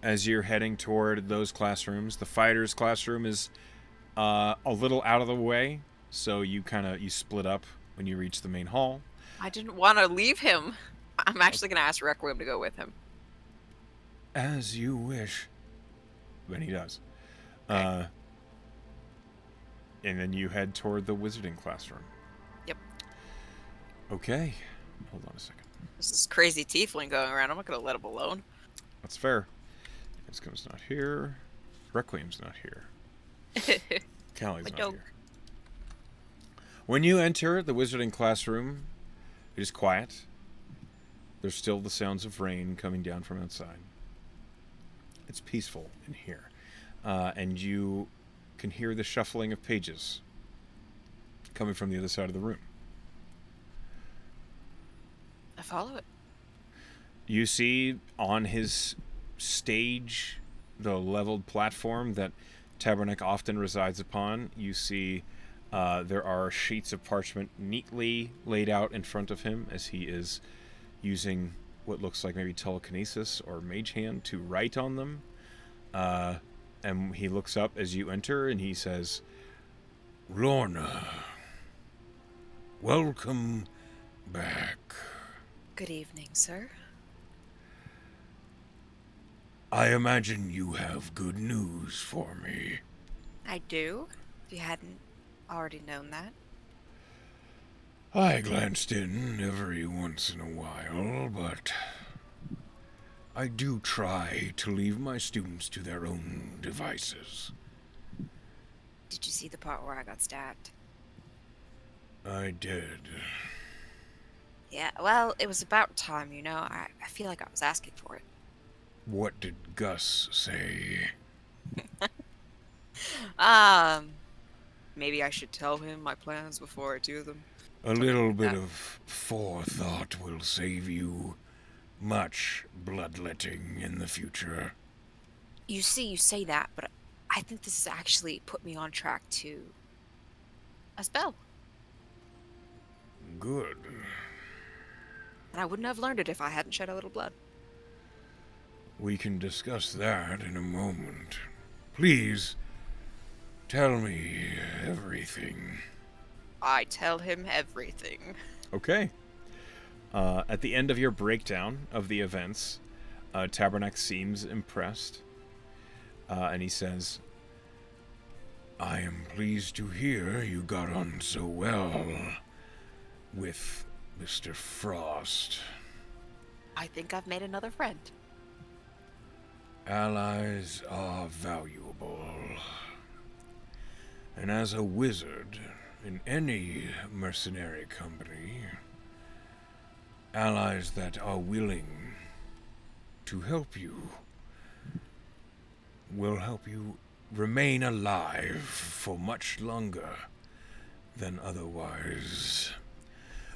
As you're heading toward those classrooms, the fighter's classroom is a little out of the way, so you split up when you reach the main hall. I didn't want to leave him. I'm actually going to ask Requiem to go with him. As you wish. When he does. Okay. And then you head toward the wizarding classroom. Yep. Okay. Hold on a second. There's this crazy tiefling going around. I'm not going to let him alone. That's fair. Inscome's not here. Requiem's not here. Callie's My not dog. here. When you enter the wizarding classroom, it is quiet. There's still the sounds of rain coming down from outside. It's peaceful in here. And you can hear the shuffling of pages coming from the other side of the room. I follow it. You see on his stage, the leveled platform that Tabernac often resides upon, you see there are sheets of parchment neatly laid out in front of him as he is using what looks like maybe telekinesis or mage hand to write on them. And he looks up as you enter and he says, Lorna, welcome back. Good evening, sir. I imagine you have good news for me. I do, if you hadn't already known that. I glanced in every once in a while, but I do try to leave my students to their own devices. Did you see the part where I got stabbed? I did. Yeah, well, it was about time, you know. I feel like I was asking for it. What did Gus say? Maybe I should tell him my plans before I do them. A little bit of forethought will save you much bloodletting in the future. You see, you say that, but I think this has actually put me on track to a spell. Good. And I wouldn't have learned it if I hadn't shed a little blood. We can discuss that in a moment. Please, tell me everything. I tell him everything. Okay. At the end of your breakdown of the events, Tabernac seems impressed. And he says, I am pleased to hear you got on so well with Mr. Frost. I think I've made another friend. Allies are valuable. And as a wizard in any mercenary company, allies that are willing to help you will help you remain alive for much longer than otherwise.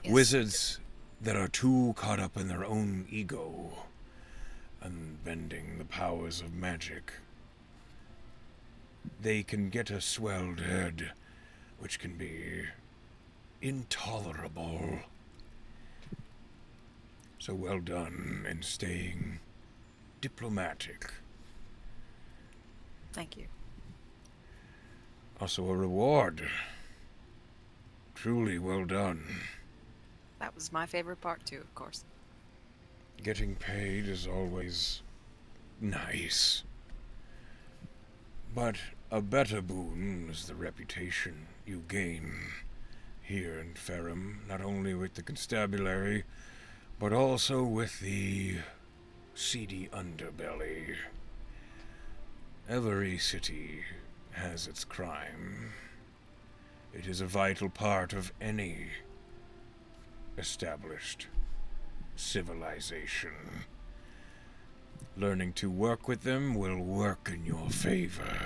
Yes. Wizards that are too caught up in their own ego and bending the powers of magic, they can get a swelled head, which can be intolerable. So well done in staying diplomatic. Thank you. Also a reward. Truly well done. That was my favorite part too, of course. Getting paid is always nice. But a better boon is the reputation you gain here in Ferrum, not only with the constabulary, but also with the seedy underbelly. Every city has its crime. It is a vital part of any established civilization. Learning to work with them will work in your favor.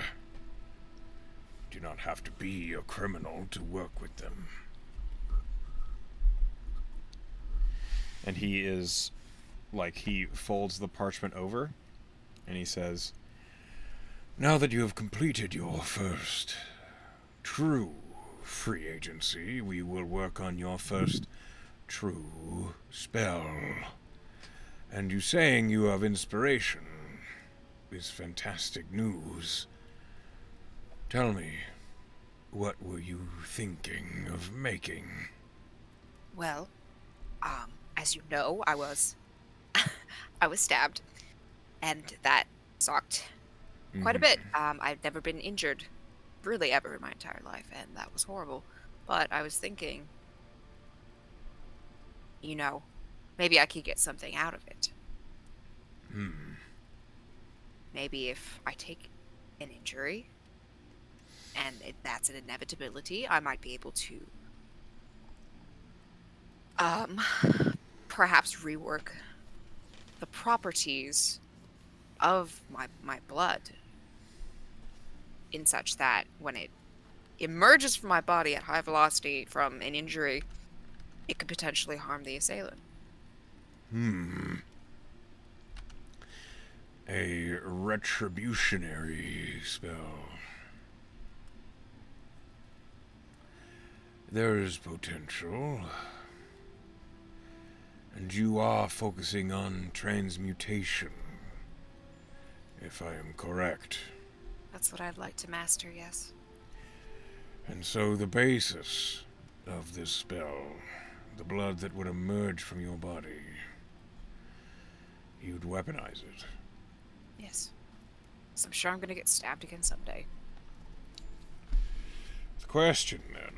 You do not have to be a criminal to work with them. And he folds the parchment over, and he says, "Now that you have completed your first true free agency, we will work on your first true spell. And you saying you have inspiration is fantastic news. Tell me, what were you thinking of making?" Well, as you know, I was stabbed, and that sucked quite a bit. I've never been injured really ever in my entire life, and that was horrible. But I was thinking, maybe I could get something out of it. Maybe if I take an injury, and that's an inevitability, I might be able to perhaps rework the properties of my blood in such that when it emerges from my body at high velocity from an injury, it could potentially harm the assailant. A retributionary spell. There is potential. And you are focusing on transmutation, if I am correct. That's what I'd like to master, yes. And so the basis of this spell, the blood that would emerge from your body, you'd weaponize it. Yes. So I'm sure I'm going to get stabbed again someday. The question, then,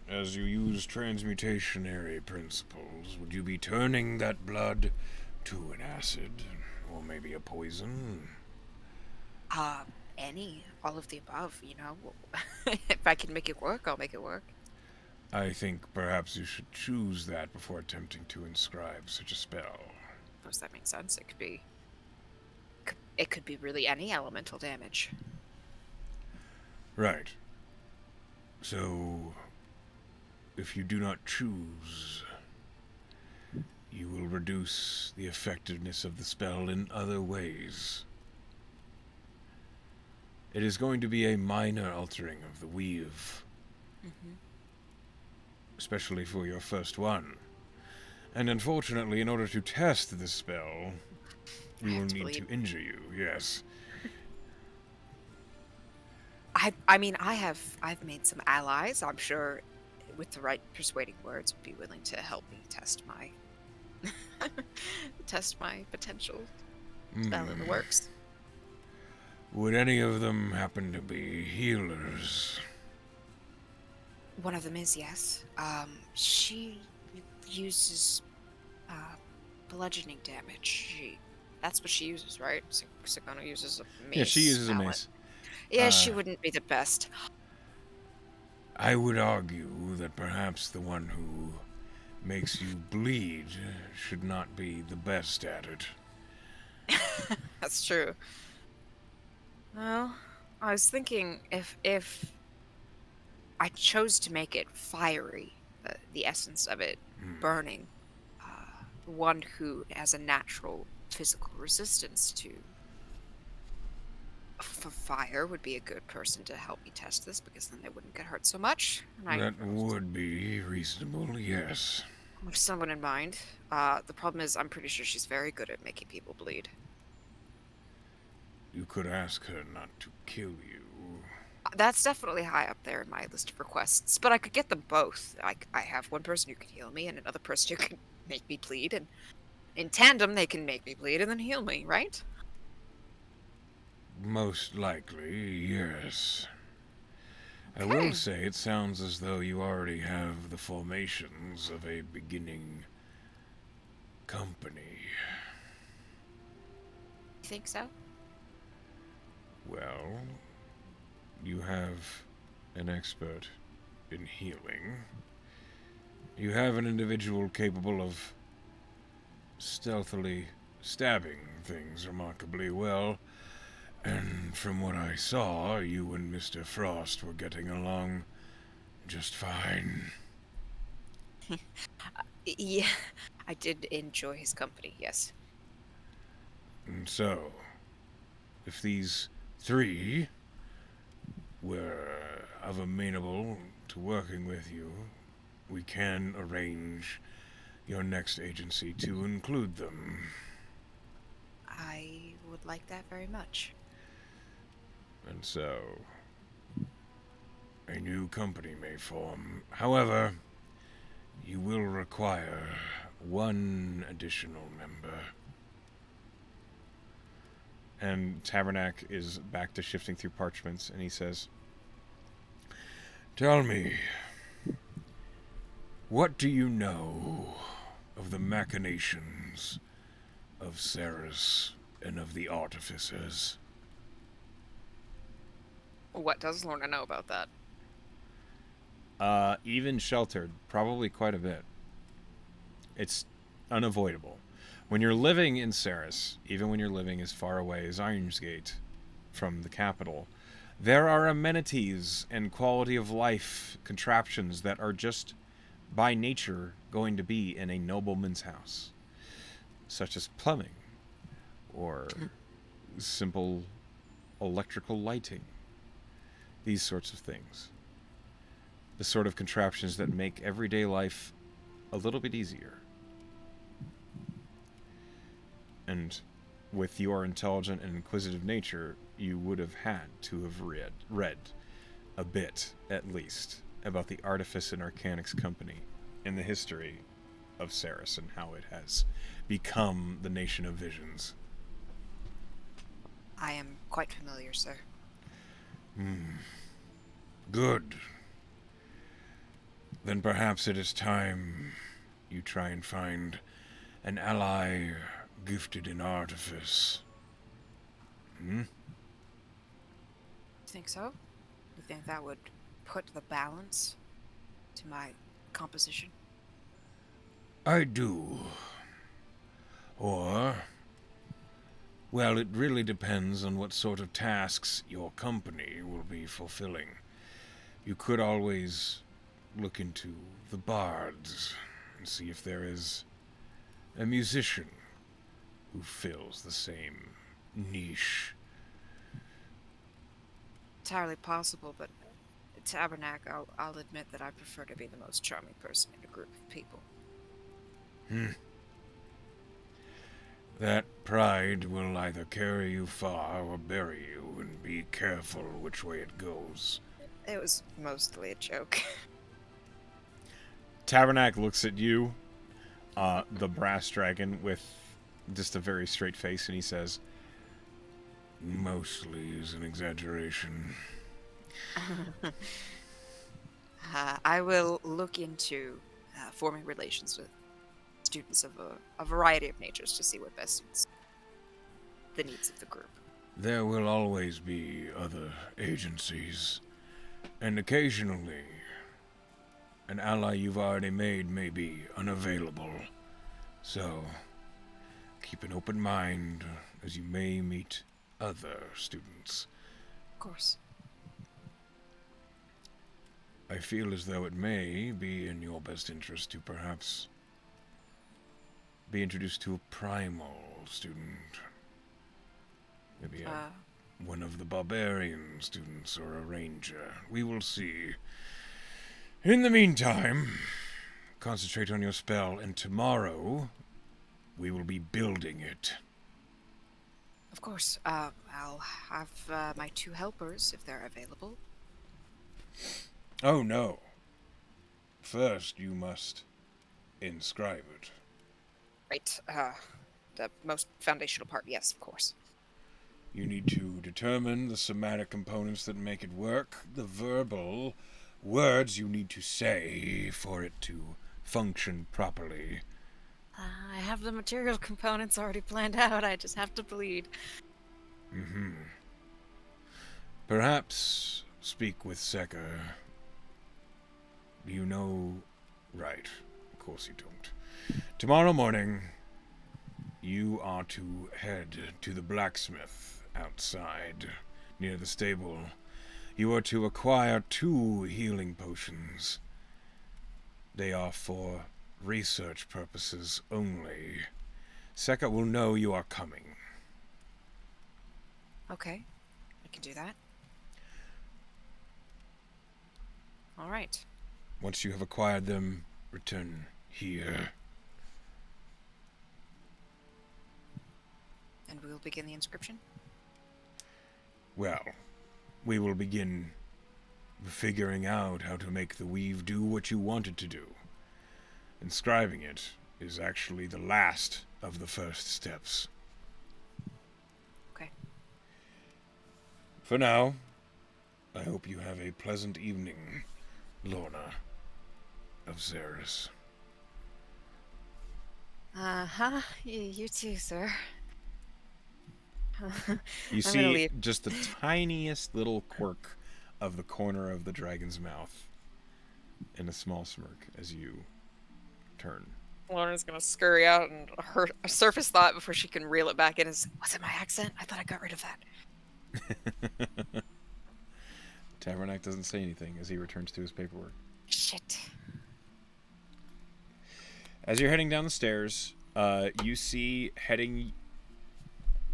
as you use transmutationary principles, would you be turning that blood to an acid, or maybe a poison? All of the above, If I can make it work, I'll make it work. I think perhaps you should choose that before attempting to inscribe such a spell. Of course, that makes sense. It could be really any elemental damage. Right. So, if you do not choose, you will reduce the effectiveness of the spell in other ways. It is going to be a minor altering of the weave. Especially for your first one. And unfortunately, in order to test this spell, we will need to injure you, yes. I've made some allies. I'm sure with the right persuading words would be willing to help me test my potential spell in the works. Would any of them happen to be healers? One of them is, yes. She uses bludgeoning damage. That's what she uses, right? Sakana uses a mace. Yeah, she uses a mace. Yeah, she wouldn't be the best. I would argue that perhaps the one who makes you bleed should not be the best at it. That's true. Well, I was thinking if I chose to make it fiery, the essence of it burning, one who has a natural physical resistance to for fire would be a good person to help me test this because then they wouldn't get hurt so much. And I That would be reasonable, yes. have someone in mind. The problem is I'm pretty sure she's very good at making people bleed. You could ask her not to kill you. That's definitely high up there in my list of requests, but I could get them both. I have one person who can heal me and another person who can make me bleed, and in tandem they can make me bleed and then heal me, right? Most likely, yes. I will Okay. say it sounds as though you already have the formations of a beginning company. You think so? Well, you have an expert in healing. You have an individual capable of stealthily stabbing things remarkably well. And from what I saw, you and Mr. Frost were getting along just fine. Yeah, I did enjoy his company, yes. And so, if these three were of amenable to working with you, we can arrange your next agency to include them. I would like that very much. And so, a new company may form. However, you will require one additional member. And Tabernac is back to shifting through parchments, and he says, "Tell me, what do you know of the machinations of Ceres and of the artificers?" What does Lorna know about that? Even sheltered, probably quite a bit. It's unavoidable. When you're living in Ceres, even when you're living as far away as Ironsgate from the capital, there are amenities and quality of life contraptions that are just by nature going to be in a nobleman's house, such as plumbing or simple electrical lighting, these sorts of things. The sort of contraptions that make everyday life a little bit easier. And with your intelligent and inquisitive nature, you would have had to have read a bit, at least, about the Artifice and Arcanics Company and the history of Ceres and how it has become the Nation of Visions. I am quite familiar, sir. Good. Then perhaps it is time you try and find an ally gifted in artifice. Think so? You think that would put the balance to my composition? I do. Or, well, it really depends on what sort of tasks your company will be fulfilling. You could always look into the bards and see if there is a musician who fills the same niche. Entirely possible, but Tabernacle, I'll admit that I prefer to be the most charming person in a group of people. That pride will either carry you far or bury you, and be careful which way it goes. It was mostly a joke. Tabernac looks at you, the brass dragon, with just a very straight face, and he says, "Mostly is an exaggeration." I will look into forming relations with students of a variety of natures to see what best suits the needs of the group. There will always be other agencies, and occasionally an ally you've already made may be unavailable. So, keep an open mind as you may meet other students Of course. I feel as though it may be in your best interest to perhaps be introduced to a primal student. Maybe one of the barbarian students or a ranger. We will see. In the meantime, concentrate on your spell, and tomorrow we will be building it. Of course. I'll have my 2 helpers if they're available. Oh no. First, you must inscribe it. Right. The most foundational part, yes, of course. You need to determine the somatic components that make it work, the verbal words you need to say for it to function properly. I have the material components already planned out. I just have to bleed. Perhaps speak with Sekka. You know... Right. Of course you don't. Tomorrow morning, you are to head to the blacksmith outside, near the stable. You are to acquire 2 healing potions. They are for research purposes only. Sekka will know you are coming. Okay. I can do that. All right. Once you have acquired them, return here. And we will begin the inscription? Well, we will begin figuring out how to make the weave do what you want it to do. Inscribing it is actually the last of the first steps. Okay. For now, I hope you have a pleasant evening, Lorna of Xeris. Uh-huh. You too, sir. You see just the tiniest little quirk of the corner of the dragon's mouth and a small smirk as you turn. Lorna's gonna scurry out, and her surface thought before she can reel it back in is, was it my accent? I thought I got rid of that. Tabernac doesn't say anything as he returns to his paperwork. Shit. As you're heading down the stairs, you see heading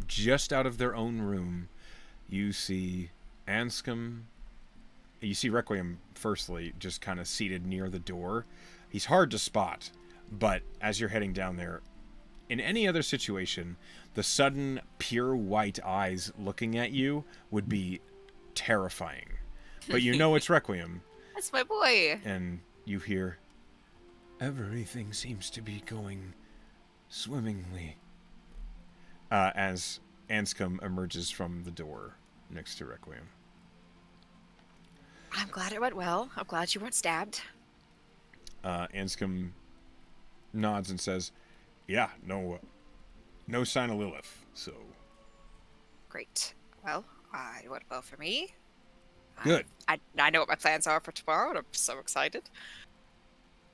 just out of their own room, you see Anscombe. You see Requiem, firstly, just kind of seated near the door. He's hard to spot, but as you're heading down there, in any other situation, the sudden pure white eyes looking at you would be terrifying. But you know it's Requiem. That's my boy. And you hear, everything seems to be going swimmingly. As Anscombe emerges from the door next to Requiem. I'm glad it went well. I'm glad you weren't stabbed. Anscombe nods and says, yeah, no sign of Lilith, so... Great. Well, it went well for me. Good. I know what my plans are for tomorrow, and I'm so excited.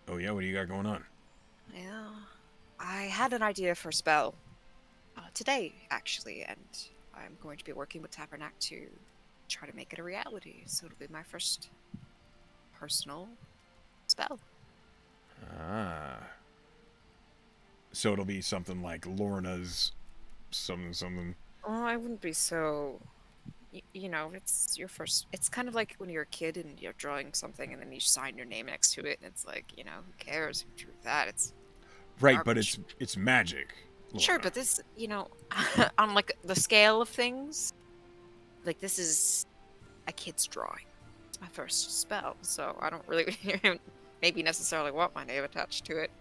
Oh yeah, what do you got going on? Yeah. I had an idea for a spell. Today, actually, and I'm going to be working with Tabernac to try to make it a reality. So it'll be my first personal spell. Ah. So it'll be something like Lorna's something. Oh, I wouldn't be so... You know, it's your first... It's kind of like when you're a kid and you're drawing something and then you sign your name next to it, and it's like, you know, who cares who drew that? It's right, garbage. but it's magic. Lorna. Sure, but this, you know, on like the scale of things, like this is a kid's drawing. It's my first spell, so I don't really maybe necessarily want my name attached to it.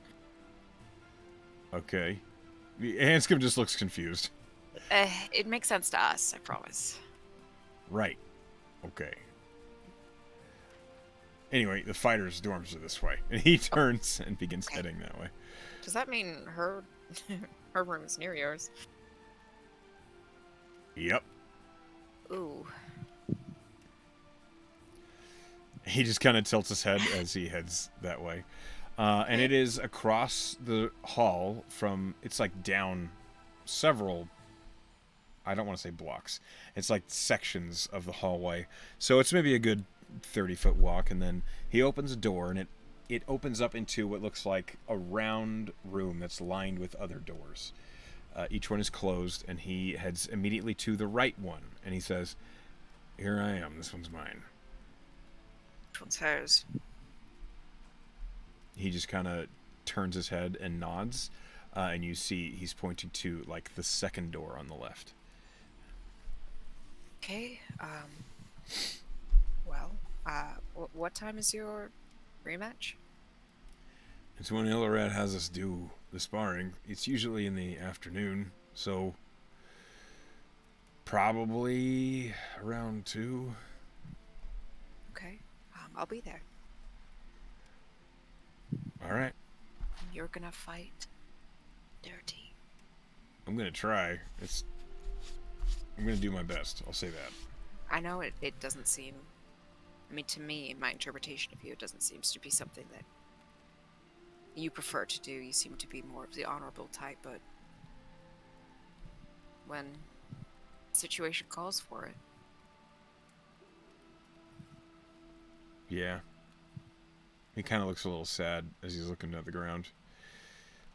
Okay. Anscombe just looks confused. It makes sense to us, I promise. Right. Okay. Anyway, the fighter's dorms are this way. And he turns and begins heading that way. Does that mean her her room is near yours? Yep. Ooh. He just kind of tilts his head as he heads that way. And it is across the hall from... It's like down several I don't want to say blocks. It's like sections of the hallway. So it's maybe a good 30-foot walk, and then he opens a door, and it opens up into what looks like a round room that's lined with other doors. Each one is closed, and he heads immediately to the right one, and he says, "Here I am. This one's mine." Which one's hers? He just kind of turns his head and nods, and you see he's pointing to like the second door on the left. Okay. Well, what time is your rematch? It's when Illirat has us do the sparring. It's usually in the afternoon, so probably around 2. Okay. I'll be there. All right. You're gonna fight dirty. I'm gonna try. I'm gonna do my best. I'll say that. I know it doesn't seem. I mean, to me, in my interpretation of you, it doesn't seem to be something that you prefer to do. You seem to be more of the honorable type, but when the situation calls for it. Yeah. He kind of looks a little sad as he's looking at the ground.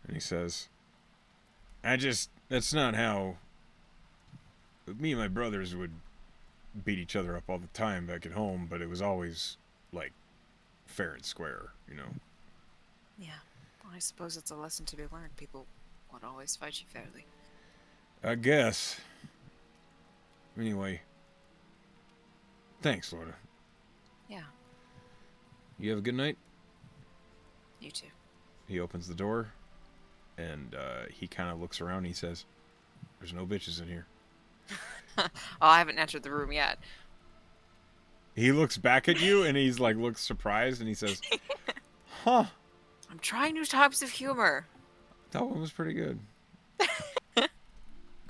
And he says, that's not how me and my brothers would beat each other up all the time back at home, but it was always, like, fair and square, you know? Yeah. Well, I suppose it's a lesson to be learned. People won't always fight you fairly. I guess. Anyway. Thanks, Lorna. Yeah. You have a good night? You too. He opens the door, and he kind of looks around and he says, "There's no bitches in here." Oh, I haven't entered the room yet. He looks back at you and he's like, looks surprised, and he says, "Huh, I'm trying new types of humor. that one was pretty good.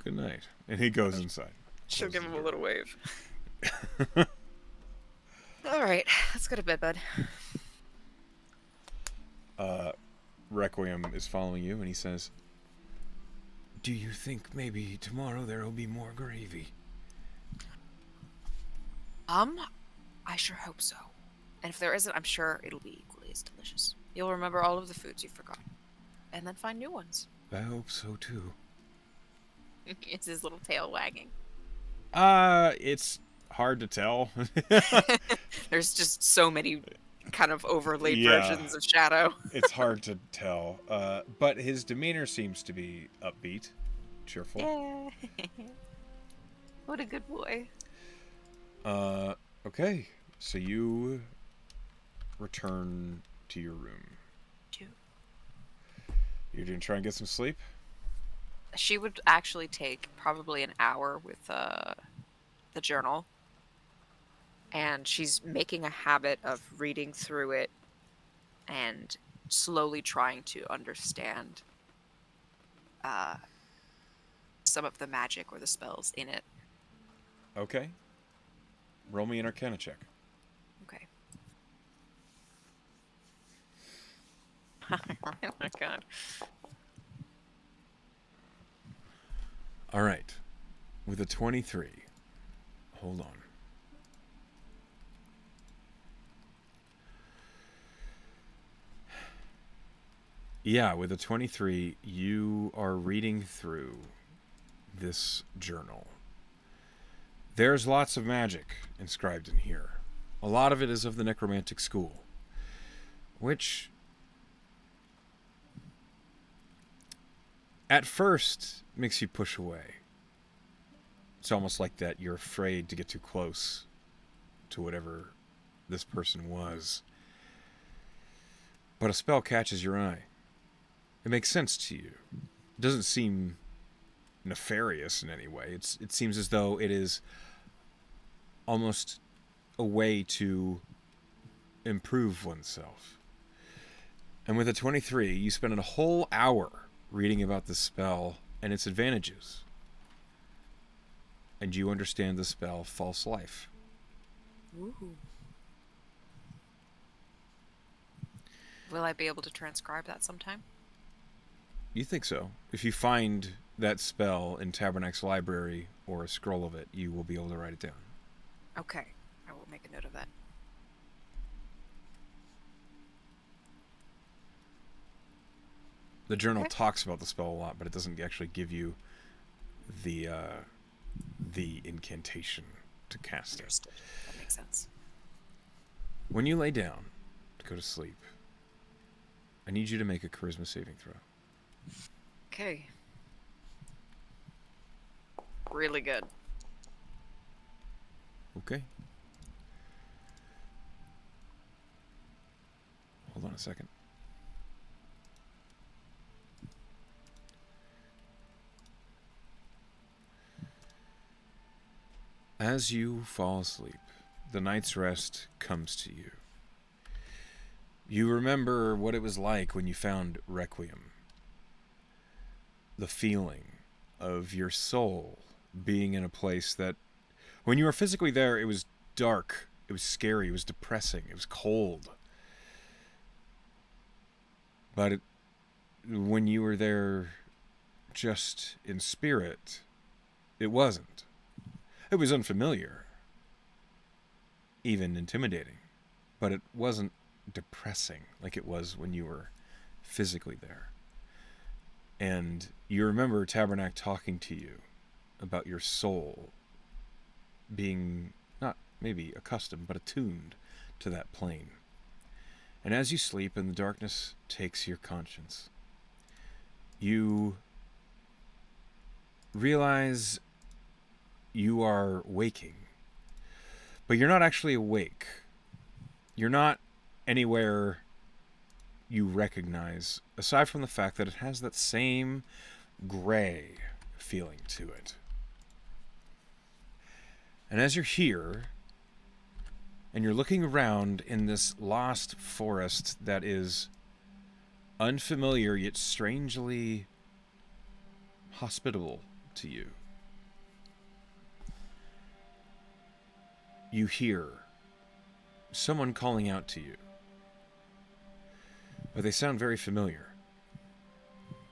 Good night." And he goes inside. She'll Closes give the him a door. little wave. All right, let's go to bed, bud. Requiem is following you, and he says, "Do you think maybe tomorrow there will be more gravy?" I sure hope so. And if there isn't, I'm sure it'll be equally as delicious. You'll remember all of the foods you forgot, and then find new ones. I hope so too. It's his little tail wagging. It's hard to tell. There's just so many kind of overlaid Yeah. versions of Shadow. It's hard to tell. But his demeanor seems to be upbeat, cheerful. Yeah. What a good boy. Okay. So you return to your room. You're gonna try and get some sleep? She would actually take probably an hour with the journal. And she's making a habit of reading through it and slowly trying to understand some of the magic or the spells in it. Okay. Roll me an Arcana check. Okay. Oh my god. All right. With a 23. Hold on. Yeah, with a 23, you are reading through this journal. There's lots of magic inscribed in here. A lot of it is of the necromantic school, which at first makes you push away. It's almost like that you're afraid to get too close to whatever this person was. But a spell catches your eye. It makes sense to you. It doesn't seem nefarious in any way. It seems as though it is almost a way to improve oneself. And with a 23, you spend a whole hour reading about the spell and its advantages. And you understand the spell False Life. Ooh. Will I be able to transcribe that sometime? You think so? If you find that spell in Tabernacle's library or a scroll of it, you will be able to write it down. Okay, I will make a note of that. The journal talks about the spell a lot, but it doesn't actually give you the incantation to cast it. Understood. That makes sense. When you lay down to go to sleep, I need you to make a charisma saving throw. Okay. Really good. Okay. Hold on a second. As you fall asleep, the night's rest comes to you. You remember what it was like when you found Requiem. The feeling of your soul being in a place that, when you were physically there, it was dark, it was scary, it was depressing, it was cold. But when you were there just in spirit, it wasn't. It was unfamiliar, even intimidating, but it wasn't depressing like it was when you were physically there. And you remember Tabernacle talking to you about your soul being not maybe accustomed, but attuned to that plane. And as you sleep and the darkness takes your conscience, you realize you are waking. But you're not actually awake. You're not anywhere you recognize, aside from the fact that it has that same gray feeling to it. And as you're here, and you're looking around in this lost forest that is unfamiliar yet strangely hospitable to you, you hear someone calling out to you. But they sound very familiar.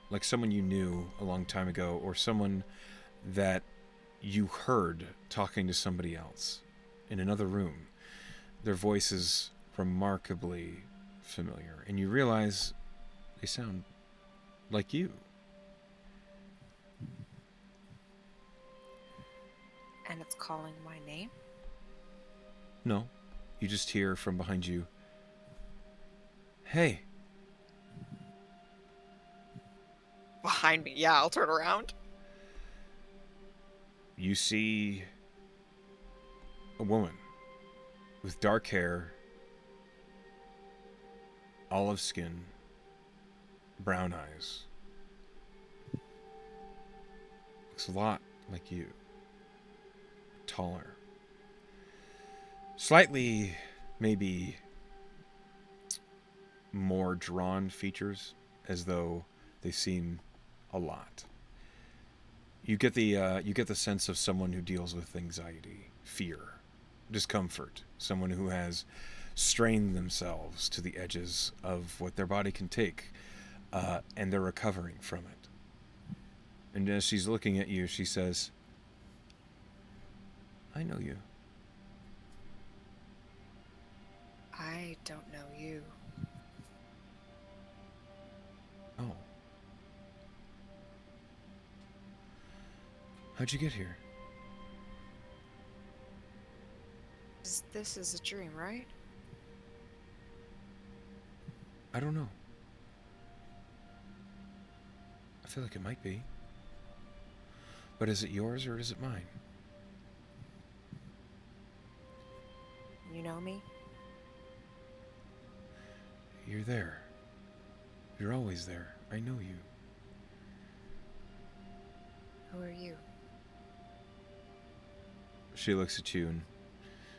Like someone you knew a long time ago, or someone that you heard talking to somebody else in another room. Their voice is remarkably familiar, and you realize they sound like you. And it's calling my name? No, you just hear from behind you, "Hey." Behind me, yeah, I'll turn around. You see a woman with dark hair, olive skin, brown eyes. Looks a lot like you. Taller. Slightly, maybe, more drawn features, as though they seem a lot. You get the sense of someone who deals with anxiety, fear, discomfort, someone who has strained themselves to the edges of what their body can take, and they're recovering from it. And as she's looking at you, she says, "I know you." I don't know you. "Oh. How'd you get here?" This is a dream, right? "I don't know. I feel like it might be. But is it yours or is it mine?" You know me? "You're there. You're always there. I know you." Who are you? She looks at you, and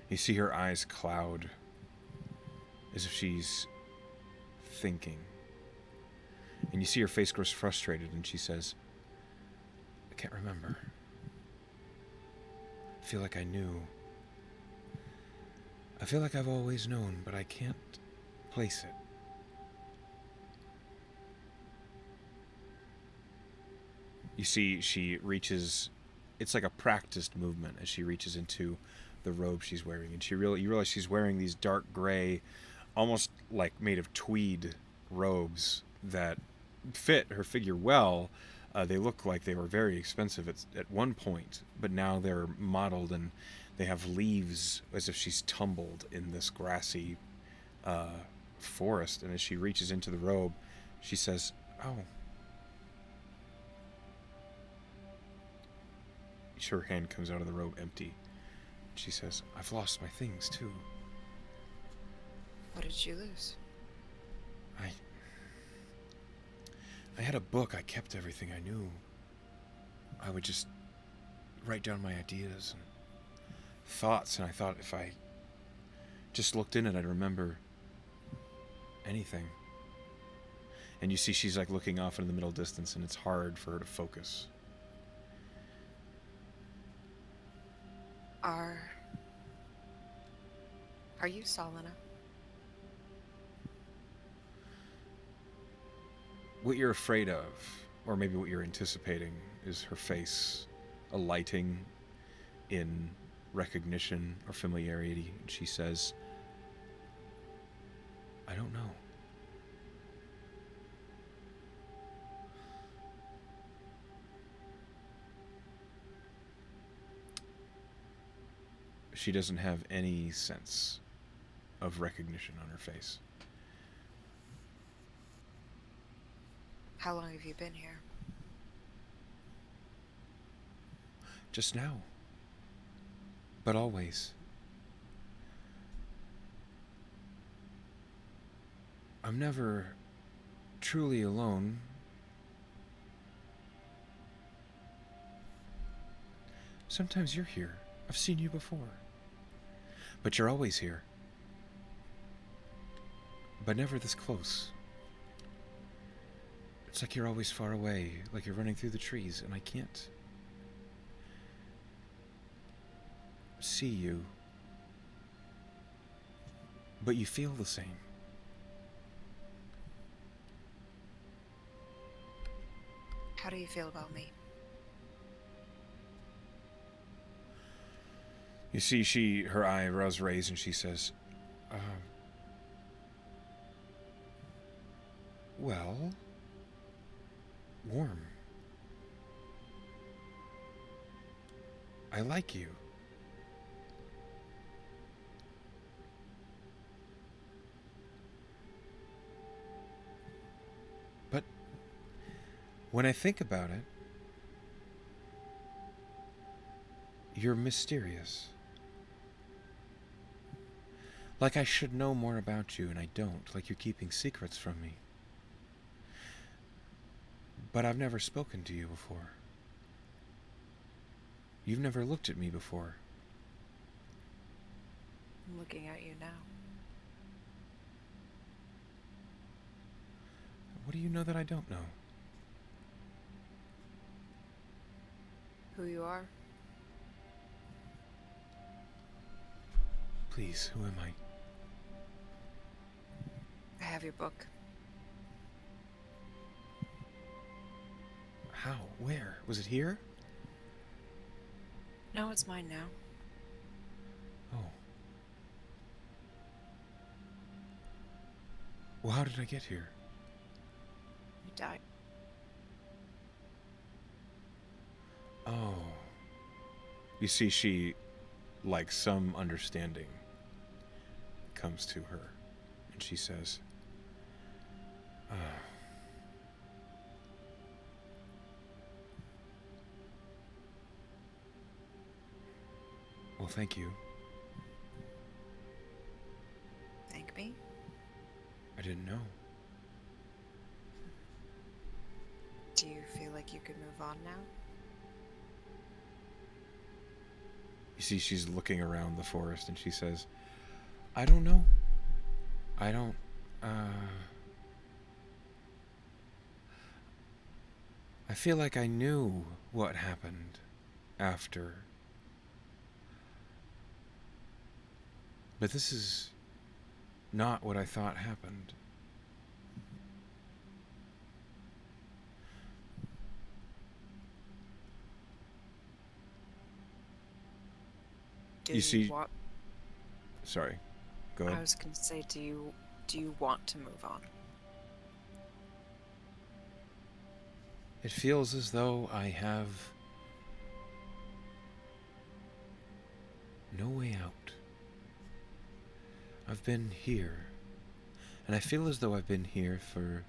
you see her eyes cloud, as if she's thinking. And you see her face grows frustrated, and she says, "I can't remember. I feel like I knew. I feel like I've always known, but I can't place it." You see, she reaches. It's like a practiced movement as she reaches into the robe she's wearing, and you realize she's wearing these dark gray, almost like made of tweed robes that fit her figure well. They look like they were very expensive at one point, but now they're mottled and they have leaves as if she's tumbled in this grassy forest. And as she reaches into the robe, she says, "Oh." Her hand comes out of the robe empty. She says, "I've lost my things too." What did you lose? I I had a book. I kept everything I knew. I would just write down my ideas and thoughts, and I thought if I just looked in it, I'd remember anything. And you see she's like looking off into the middle distance, and it's hard for her to focus. Are you Solana? What you're afraid of, or maybe what you're anticipating, is her face alighting in recognition or familiarity. And she says, "I don't know." She doesn't have any sense of recognition on her face. How long have you been here? Just now. But always. I'm never truly alone. Sometimes you're here. I've seen you before. But you're always here. But never this close. It's like you're always far away, like you're running through the trees, and I can't see you. But you feel the same. How do you feel about me? You see, her eyebrows raise, and she says, well, warm. I like you. But when I think about it, you're mysterious. Like I should know more about you, and I don't. Like you're keeping secrets from me. But I've never spoken to you before. You've never looked at me before. I'm looking at you now. What do you know that I don't know? Who you are? Please, who am I? I have your book. How? Where? Was it here? No, it's mine now. Oh. Well, how did I get here? You died. Oh. You see, she, like some understanding, comes to her, and she says, well, thank you. Thank me? I didn't know. Do you feel like you could move on now? You see, she's looking around the forest, and she says, I don't know. I don't, I feel like I knew what happened after. But this is not what I thought happened. You see... Sorry. Go ahead. I was gonna say, do you want to move on? It feels as though I have no way out. I've been here, and I feel as though I've been here for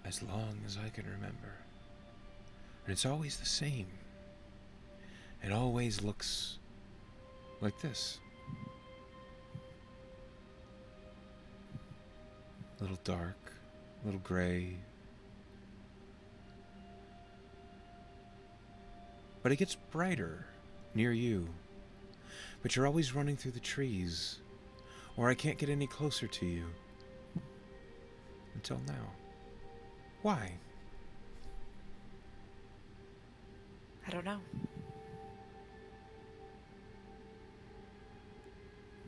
as long as I can remember. And it's always the same. It always looks like this. A little dark, a little gray. But it gets brighter near you. But you're always running through the trees, or I can't get any closer to you. Until now. Why? I don't know.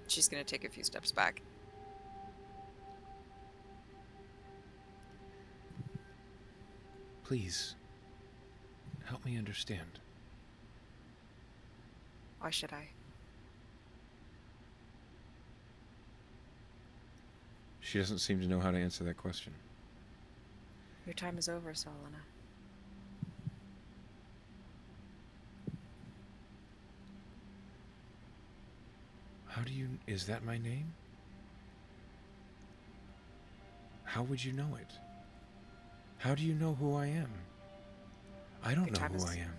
She's gonna take a few steps back. Please, help me understand. Why should I? She doesn't seem to know how to answer that question. Your time is over, Solana. How do you... Is that my name? How would you know it? How do you know who I am? I don't know who I am.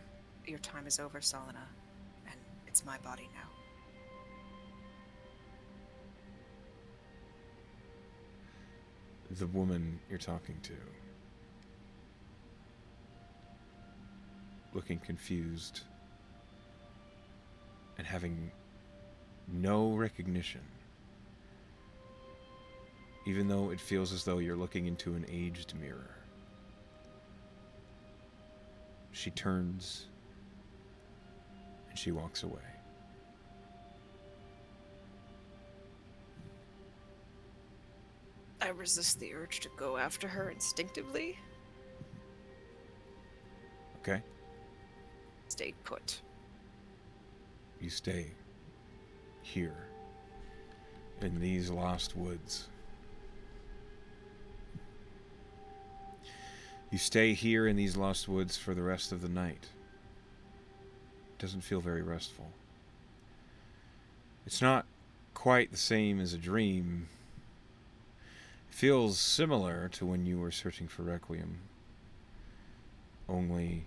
Your time is over, Solana. And it's my body now. The woman you're talking to, looking confused and having no recognition, even though it feels as though you're looking into an aged mirror. She turns and she walks away. I resist the urge to go after her instinctively. Okay? Stayed put. You stay here in these lost woods. You stay here in these lost woods for the rest of the night. It doesn't feel very restful. It's not quite the same as a dream. It feels similar to when you were searching for Requiem. Only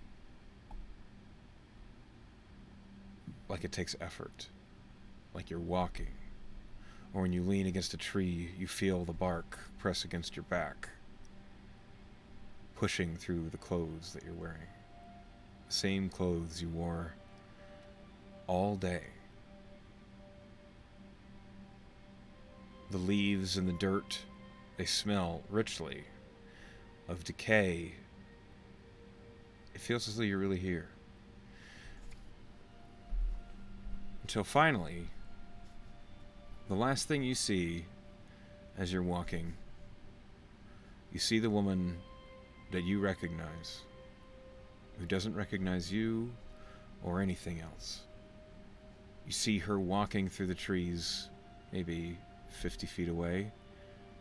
like it takes effort. Like you're walking. Or when you lean against a tree, you feel the bark press against your back, pushing through the clothes that you're wearing. The same clothes you wore all day. The leaves and the dirt, they smell richly of decay. It feels as though you're really here. Until finally, the last thing you see as you're walking, you see the woman that you recognize, who doesn't recognize you or anything else. You see her walking through the trees, maybe 50 feet away,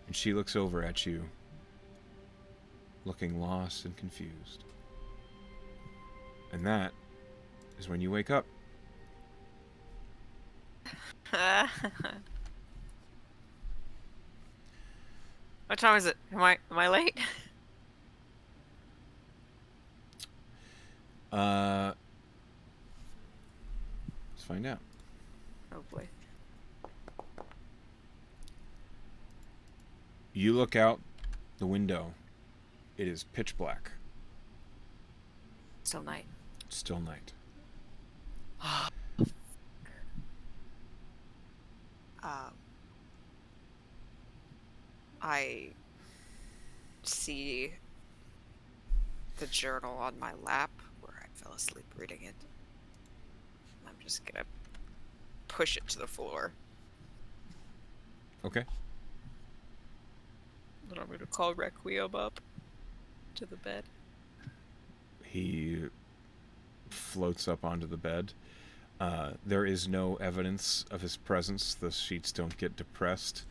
and she looks over at you, looking lost and confused. And that is when you wake up. What time is it? Am I late? Let's find out. Oh boy. You look out the window. It is pitch black. Still night. Still night. I see the journal on my lap where I fell asleep reading it. I'm just gonna push it to the floor. Okay. Then I'm gonna call Requiem up to the bed. He floats up onto the bed. There is no evidence of his presence. The sheets don't get depressed,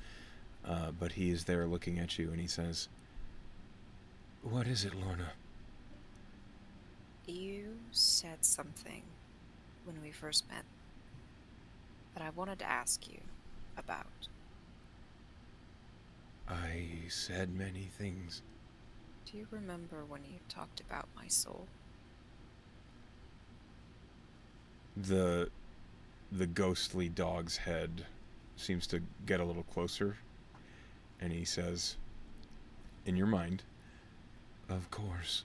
but he is there looking at you, and he says, "What is it, Lorna?" You said something when we first met that I wanted to ask you about. I said many things. Do you remember when you talked about my soul? The ghostly dog's head seems to get a little closer, and he says, in your mind, "Of course."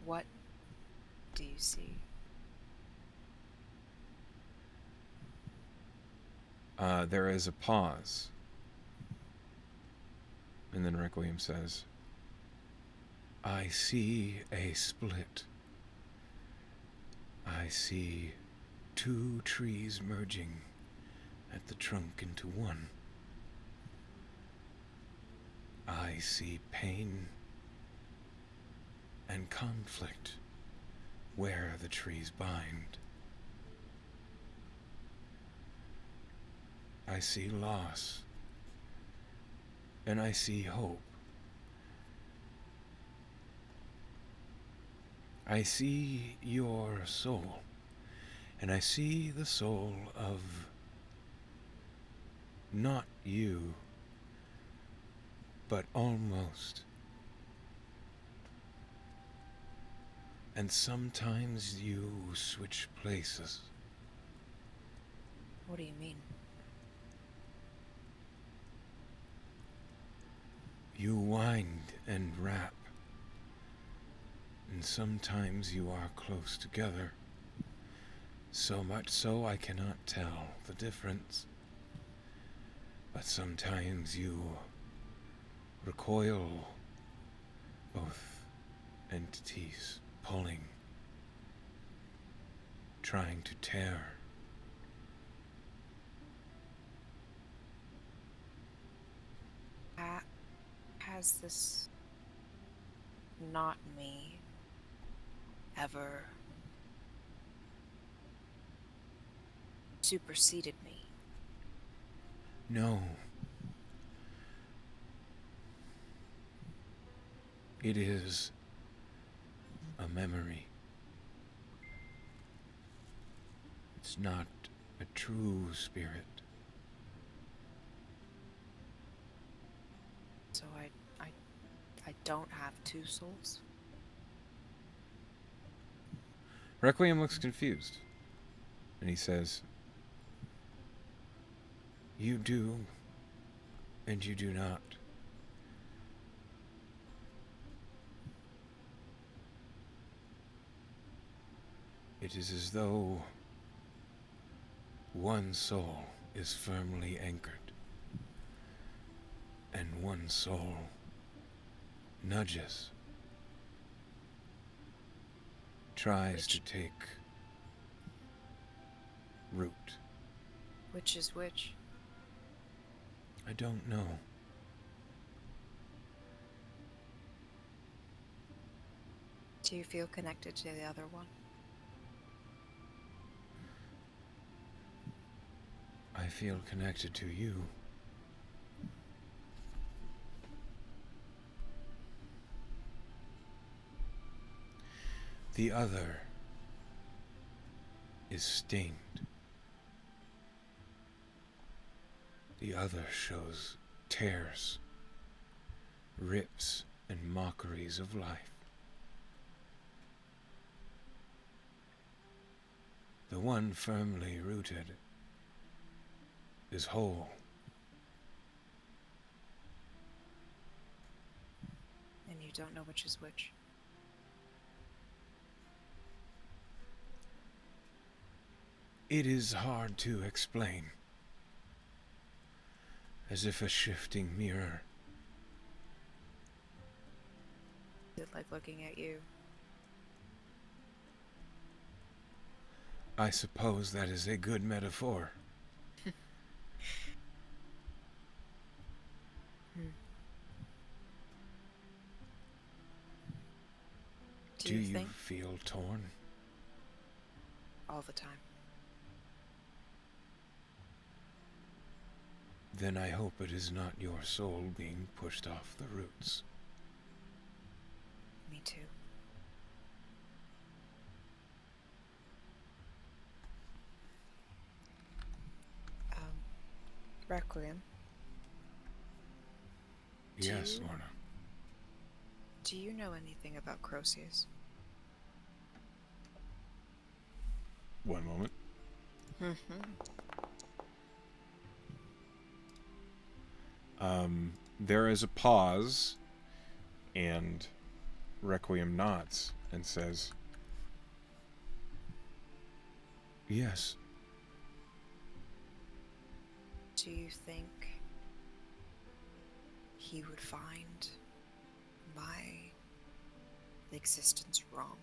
What do you see? There is a pause, and then Requiem says, "I see a split. I see two trees merging at the trunk into one. I see pain and conflict where the trees bind. I see loss, and I see hope. I see your soul, and I see the soul of not you, but almost. And sometimes you switch places." What do you mean? You wind and wrap, and sometimes you are close together, so much so I cannot tell the difference. But sometimes you recoil, both entities pulling, trying to tear. Has this not me ever superseded me? No. It is a memory. It's not a true spirit. So I don't have two souls? Requiem looks confused, and he says, "You do, and you do not. It is as though one soul is firmly anchored, and one soul nudges, tries to take root. Which is which? I don't know. Do you feel connected to the other one? I feel connected to you. The other is stained. The other shows tears, rips, and mockeries of life. The one firmly rooted is whole. And you don't know which is which? It is hard to explain. As if a shifting mirror. Is it like looking at you? I suppose that is a good metaphor. Do you feel torn? All the time. Then I hope it is not your soul being pushed off the roots. Me too. Requiem. Yes, Lorna. Do you know anything about Croceus? One moment. There is a pause, and Requiem nods and says, yes. Do you think he would find my existence wrong?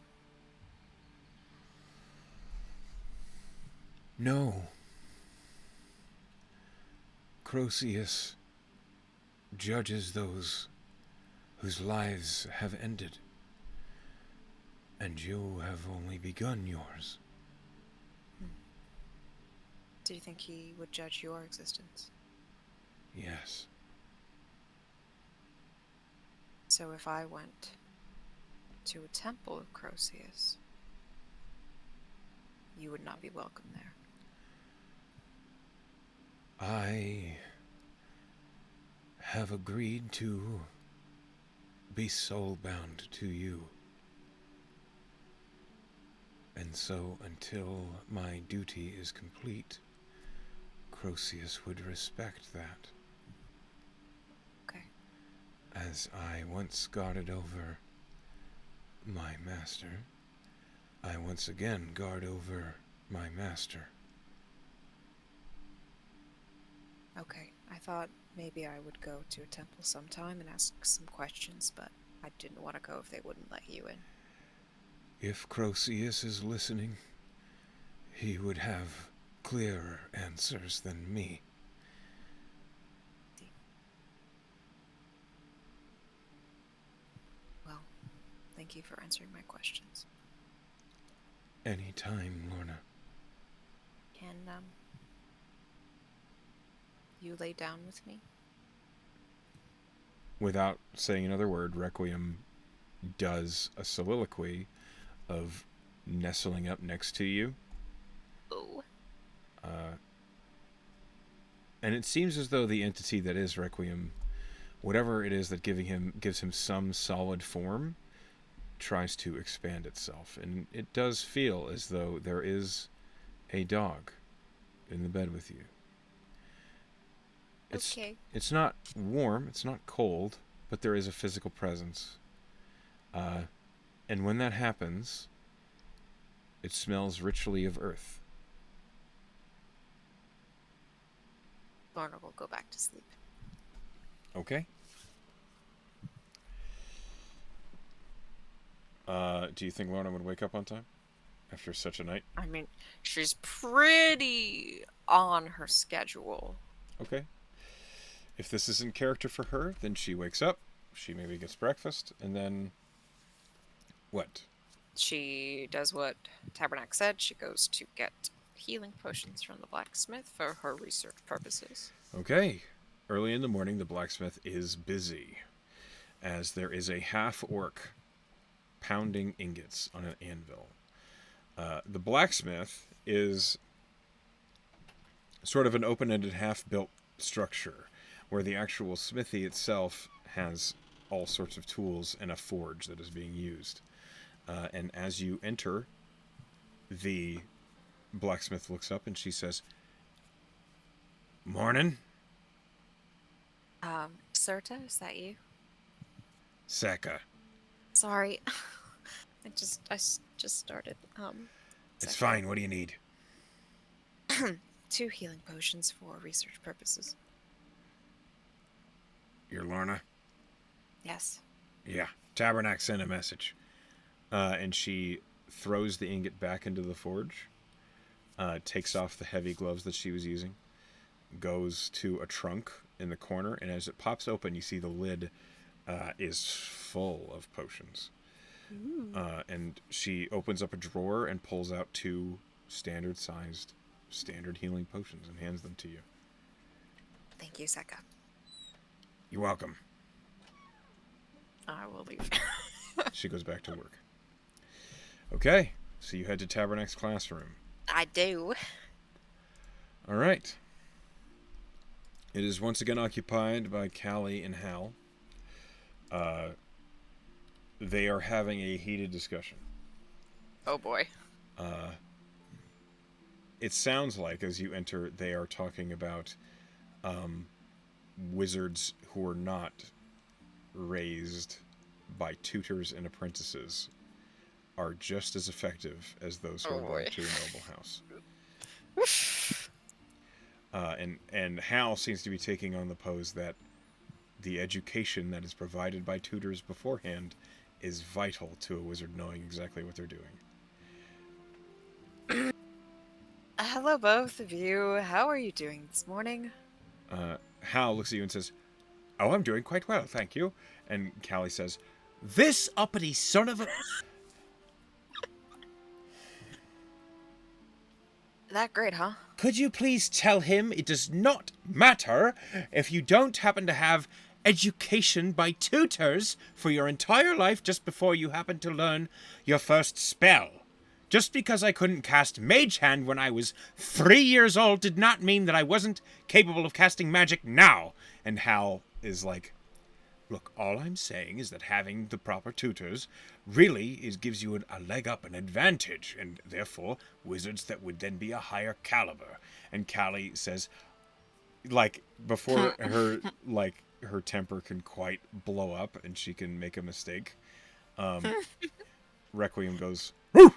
No. Croceus judges those whose lives have ended, and you have only begun yours. Do you think he would judge your existence? Yes. So if I went to a temple of Croceus, you would not be welcome there. I have agreed to be soul-bound to you. And so, until my duty is complete, Croceus would respect that. Okay. As I once guarded over my master, I once again guard over my master. Okay, I thought maybe I would go to a temple sometime and ask some questions, but I didn't want to go if they wouldn't let you in. If Croceus is listening, he would have clearer answers than me. Well, thank you for answering my questions. Anytime, Lorna. Can, you lay down with me? Without saying another word, Requiem does a soliloquy of nestling up next to you. Oh. And it seems as though the entity that is Requiem, whatever it is that gives him some solid form, tries to expand itself. And it does feel as though there is a dog in the bed with you. It's not warm, it's not cold, but there is a physical presence. And when that happens, it smells richly of earth. Lorna will go back to sleep. Okay. Do you think Lorna would wake up on time after such a night? I mean, she's pretty on her schedule. Okay. If this is in character for her, then she wakes up, she maybe gets breakfast, and then what? She does what Tabernacle said. She goes to get healing potions from the blacksmith for her research purposes. Okay. Early in the morning, the blacksmith is busy, as there is a half-orc pounding ingots on an anvil. The blacksmith is sort of an open-ended, half-built structure, where the actual smithy itself has all sorts of tools and a forge that is being used. And as you enter, the blacksmith looks up and she says, "Morning." Serta, is that you? Saka. Sorry. I just started. It's fine. What do you need? 2 healing potions for research purposes. You're Lorna? Yes. Yeah. Tabernacle sent a message. And she throws the ingot back into the forge, takes off the heavy gloves that she was using, goes to a trunk in the corner, and as it pops open, you see the lid is full of potions. And she opens up a drawer and pulls out 2 standard-sized, standard healing potions and hands them to you. Thank you, Seka. You're welcome. I will leave. She goes back to work. Okay, so you head to Tabernac's classroom. I do. All right. It is once again occupied by Callie and Hal. They are having a heated discussion. Oh boy. It sounds like, as you enter, they are talking about wizards who are not raised by tutors and apprentices are just as effective as those who are born to a noble house. And Hal seems to be taking on the pose that the education that is provided by tutors beforehand is vital to a wizard knowing exactly what they're doing. Hello, both of you. How are you doing this morning? Hal looks at you and says, "Oh, I'm doing quite well, thank you." And Callie says, "This uppity son of a..." That great, huh? "Could you please tell him it does not matter if you don't happen to have education by tutors for your entire life just before you happen to learn your first spell? Just because I couldn't cast Mage Hand when I was 3 years old did not mean that I wasn't capable of casting magic now." And Hal is like, "Look, all I'm saying is that having the proper tutors really gives you a leg up, an advantage, and therefore wizards that would then be a higher caliber." And Callie says, like, before her temper can quite blow up and she can make a mistake, Requiem goes, "Woo!"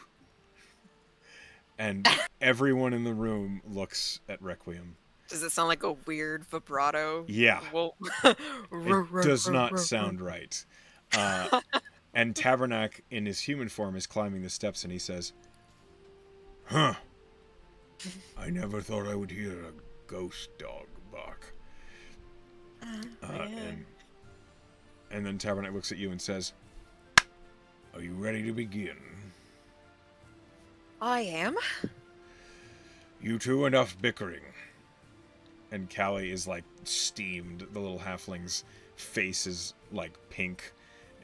And everyone in the room looks at Requiem. Does it sound like a weird vibrato? Yeah. It does not sound right. And Tabernac, in his human form, is climbing the steps, and he says, "Huh. I never thought I would hear a ghost dog bark." And then Tabernac looks at you and says, "Are you ready to begin?" I am. "You two, enough bickering." And Callie is like steamed. The little halfling's face is like pink,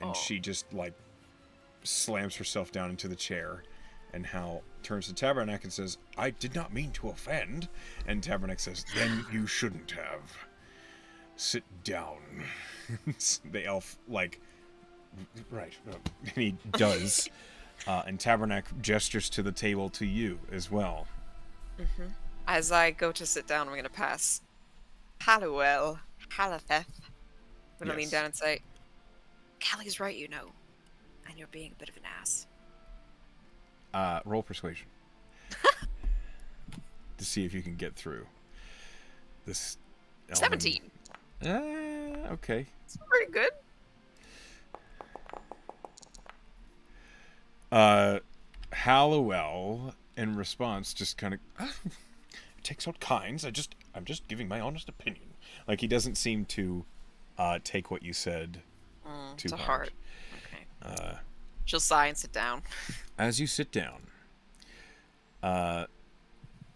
and she just like slams herself down into the chair. And Hal turns to Tabernac and says, "I did not mean to offend." And Tabernac says, "Then you shouldn't have. Sit down." The elf like, right, and he does. And Tabernac gestures to the table to you as well. Mm-hmm. As I go to sit down, I'm going to pass Hallowell, Halatheth. I'm going to lean down and say, "Callie's right, you know, and you're being a bit of an ass." Roll persuasion. To see if you can get through this. 17. Okay. It's pretty good. Hallowell, in response, just kind of, "It takes out kinds. I'm just giving my honest opinion." Like, he doesn't seem to take what you said to heart. Okay. She'll sigh and sit down. As you sit down,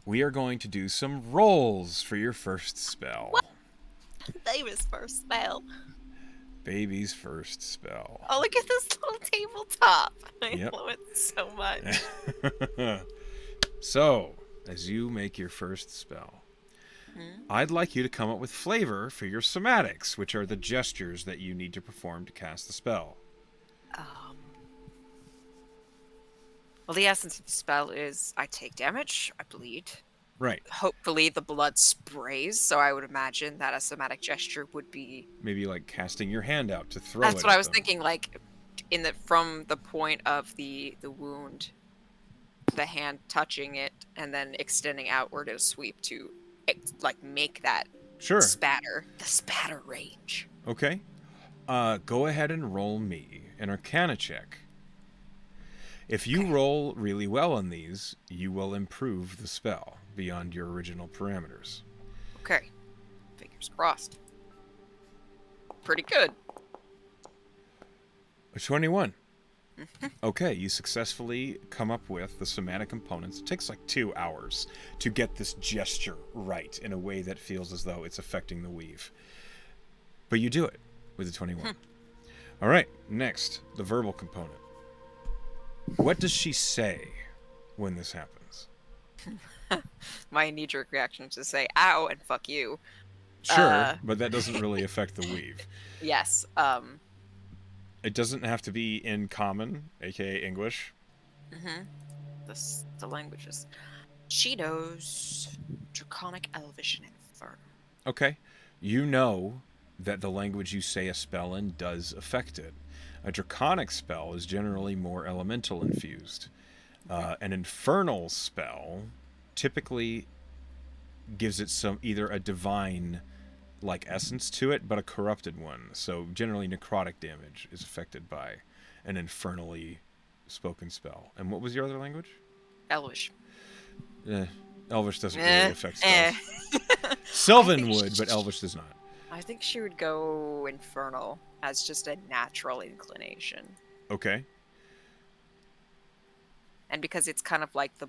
we are going to do some rolls for your first spell. What? Baby's first spell. Baby's first spell. Oh, look at this little tabletop. I love it so much. So, as you make your first spell, I'd like you to come up with flavor for your somatics, which are the gestures that you need to perform to cast the spell. Well, the essence of the spell is I take damage, I bleed. Right. Hopefully the blood sprays, so I would imagine that a somatic gesture would be... Maybe like casting your hand out to throw That's it what at I was them. thinking, like, from the point of the wound, the hand touching it, and then extending outward a sweep to, like, make that spatter. The spatter range. Okay. Go ahead and roll me an Arcana check. If you roll really well on these, you will improve the spell beyond your original parameters. Okay. Fingers crossed. Pretty good. A 21. Okay, you successfully come up with the somatic components. It takes like 2 hours to get this gesture right in a way that feels as though it's affecting the weave. But you do it with a 21. All right, next, the verbal component. What does she say when this happens? My knee-jerk reaction is to say "ow" and "fuck you." Sure, but that doesn't really affect the weave. Yes. It doesn't have to be in common, aka English. The languages. She knows Draconic, Elvish, and Infernal. Okay. You know that the language you say a spell in does affect it. A draconic spell is generally more elemental infused. An infernal spell typically gives it some either a divine like essence to it, but a corrupted one. So generally necrotic damage is affected by an infernally spoken spell. And what was your other language? Elvish. Elvish doesn't really affect spells. I Sylvan think would, but Elvish does not. I think she would go Infernal as just a natural inclination. Okay. And because it's kind of like the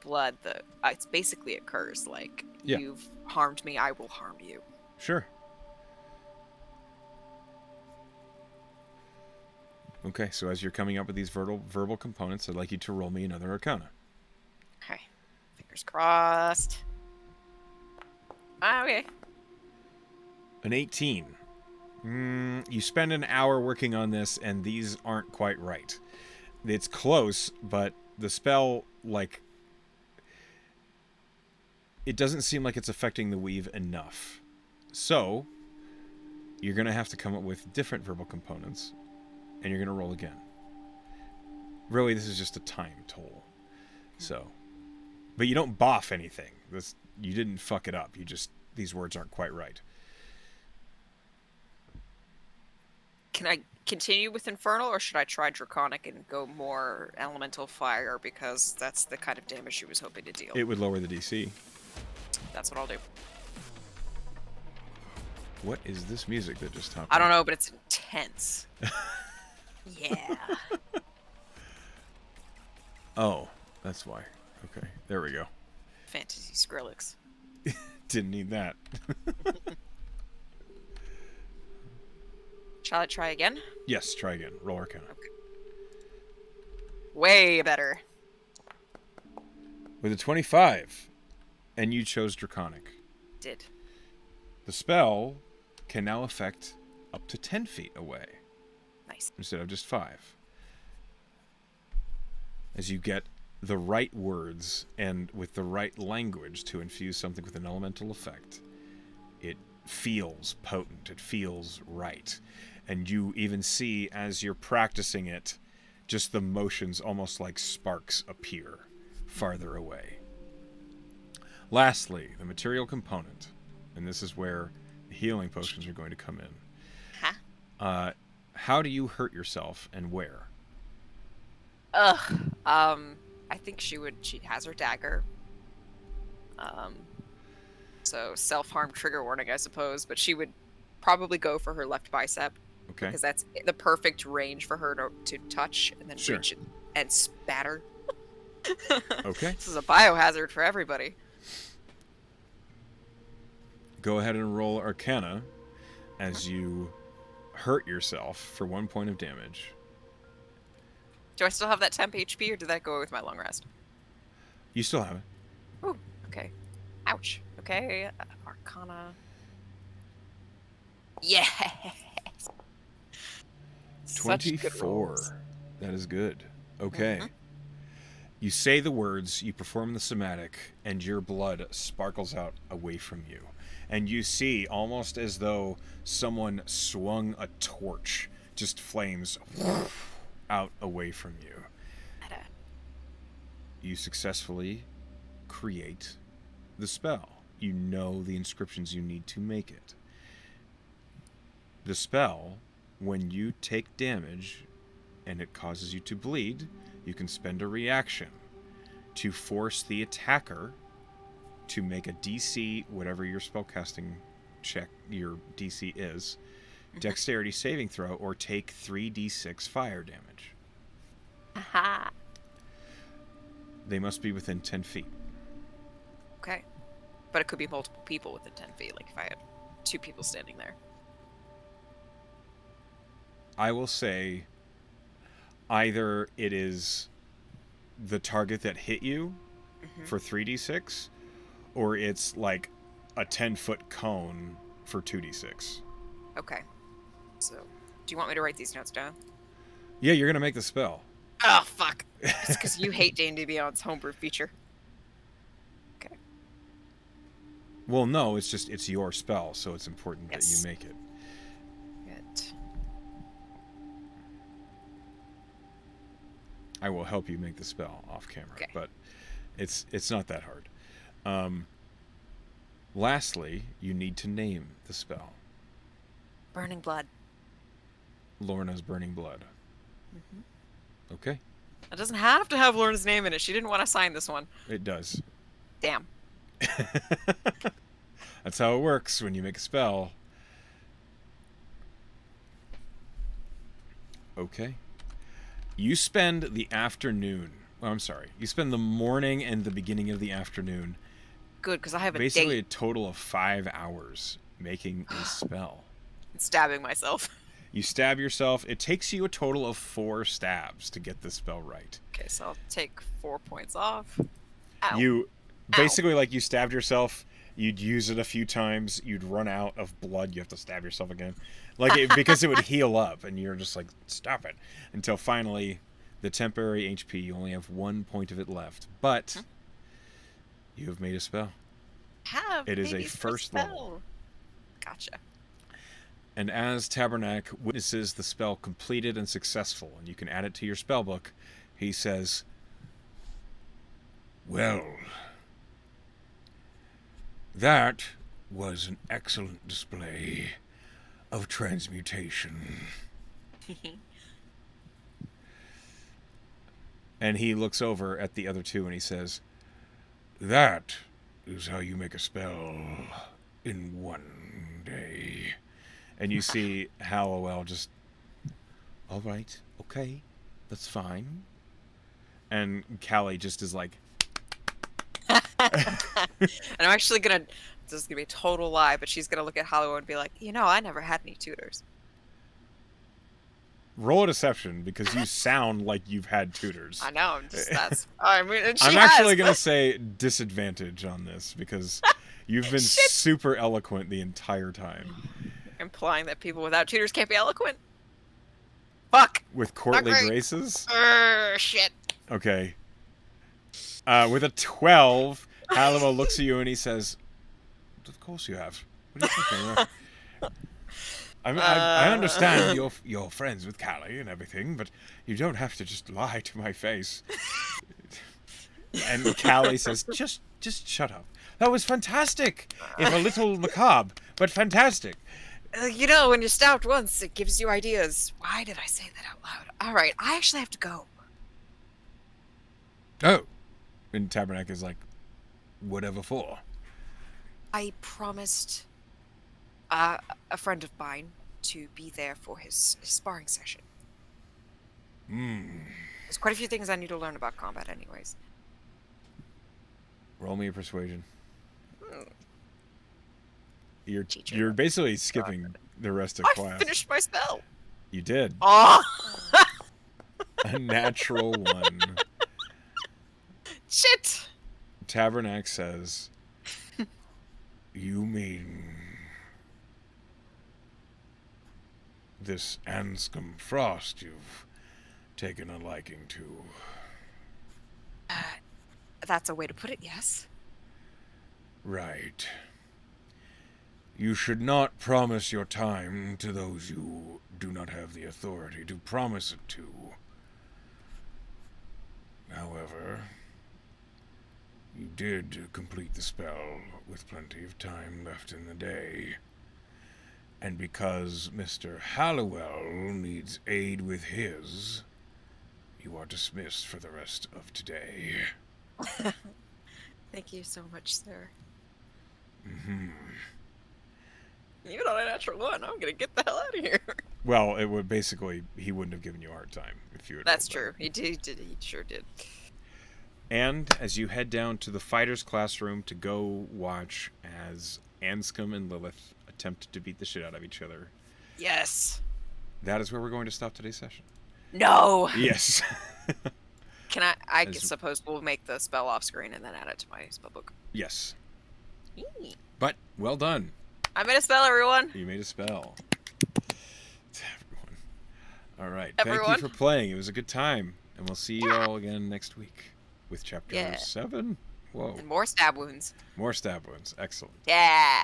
blood, it's basically a curse. Like, Yeah. you've harmed me, I will harm you. Sure. Okay, so as you're coming up with these verbal components, I'd like you to roll me another Arcana. Okay. Fingers crossed. Okay. An 18. You spend an hour working on this, and these aren't quite right. It's close, but the spell, like, it doesn't seem like it's affecting the weave enough. So, you're going to have to come up with different verbal components, and you're going to roll again. Really, this is just a time toll. So, but you don't boff anything. You didn't fuck it up. These words aren't quite right. Can I continue with Infernal, or should I try Draconic and go more Elemental Fire, because that's the kind of damage she was hoping to deal? It would lower the DC. That's what I'll do. What is this music that just happened? I don't know, but it's intense. Yeah. Oh, that's why. Okay, there we go. Fantasy Skrillex. Didn't need that. Shall I try again? Yes, try again. Roll Arcana. Okay. Way better. With a 25, and you chose Draconic. Did. The spell can now affect up to 10 feet away. Nice. Instead of just 5. As you get the right words and with the right language to infuse something with an elemental effect, it feels potent. It feels right. And you even see, as you're practicing it, just the motions almost like sparks appear farther away. Lastly, the material component. And this is where the healing potions are going to come in. Huh? How do you hurt yourself and where? I think she has her dagger. So self-harm trigger warning, I suppose, but she would probably go for her left bicep. Okay. Because that's the perfect range for her to touch and then Sure. reach it and spatter. Okay. This is a biohazard for everybody. Go ahead and roll Arcana as you hurt yourself for 1 point of damage. Do I still have that temp HP, or did that go with my long rest? You still have it. Ooh, okay. Ouch. Okay, Arcana. Yes! Such good 24. rolls. That is good. Okay. You say the words, you perform the somatic, and your blood sparkles out away from you. And you see, almost as though someone swung a torch, just flames out away from you. You successfully create the spell. You know the inscriptions you need to make it. The spell, when you take damage and it causes you to bleed, you can spend a reaction to force the attacker to make a DC, whatever your spellcasting check, your DC is, dexterity saving throw, or take 3d6 fire damage. Aha. They must be within 10 feet. Okay. But it could be multiple people within 10 feet, like if I had 2 people standing there. I will say either it is the target that hit you for 3d6, or it's like a 10-foot cone for 2d6. Okay. So, do you want me to write these notes down? Yeah, you're going to make the spell. Oh, fuck. It's because you hate D&D Beyond's homebrew feature. Okay. Well, no, it's your spell, so it's important that you make it. Good. I will help you make the spell off camera, Okay. but it's not that hard. Lastly, you need to name the spell. Burning blood. Lorna's Burning Blood. Okay. It doesn't have to have Lorna's name in it. She didn't want to sign this one. It does. Damn. That's how it works when you make a spell. Okay. You spend the afternoon. Oh, I'm sorry. You spend the morning and the beginning of the afternoon. Good, because I have a basically date. a total of 5 hours making a spell. And stabbing myself. You stab yourself. It takes you a total of 4 stabs to get the spell right. Okay, so I'll take 4 points off. Ow. You basically, like, you stabbed yourself. You'd use it a few times. You'd run out of blood. You have to stab yourself again, because it would heal up, and you're just like, stop it, until finally, the temporary HP. You only have 1 point of it left, but you have made a spell. It is a first level. Gotcha. And as Tabernac witnesses the spell completed and successful, and you can add it to your spell book, he says, "Well, that was an excellent display of transmutation." And he looks over at the other two and he says, "That is how you make a spell in 1 day." And you see Hallowell just, "All right, okay, that's fine." And Callie just is like... And I'm actually gonna, this is gonna be a total lie, but she's gonna look at Hallowell and be like, I never had any tutors. Roll a deception, because you sound like you've had tutors. I know, I mean, and she I'm has. actually going to say disadvantage on this, because you've been super eloquent the entire time. Implying that people without tutors can't be eloquent? Fuck! With courtly graces? Shit. Okay. With a 12, Hallowell looks at you and he says, "Of course you have. What are you thinking?" I understand you're friends with Callie and everything, but you don't have to just lie to my face. And Callie says, just shut up. That was fantastic. If a little macabre, but fantastic. When you're stabbed once, it gives you ideas. Why did I say that out loud? All right, I actually have to go. Oh. And Tabernac is like, "Whatever for?" I promised a friend of mine to be there for his sparring session. There's quite a few things I need to learn about combat anyways. Roll me a persuasion. You're Teacher. You're basically skipping the rest of class. I finished my spell. You did. Oh! A natural 1. Shit! Tabernac says, "You mean this Anscombe Frost you've taken a liking to?" That's a way to put it, yes. "Right. You should not promise your time to those you do not have the authority to promise it to. However, you did complete the spell with plenty of time left in the day. And because Mr. Hallowell needs aid with his, you are dismissed for the rest of today." Thank you so much, sir. Even on a natural 1, I'm gonna get the hell out of here. Well, it would basically, he wouldn't have given you a hard time if you had. That's true. He did. He sure did. And as you head down to the fighter's classroom to go watch as Anscombe and Lilith attempt to beat the shit out of each other, Yes. that is where we're going to stop today's session. No. Yes. Can I suppose we'll make the spell off screen and then add it to my spell book. Yes. Eee. But well done. I made a spell, everyone. You made a spell. Everyone. All right. Everyone. Thank you for playing. It was a good time. And we'll see you all again next week with chapter 7. Whoa. And more stab wounds. More stab wounds. Excellent. Yeah.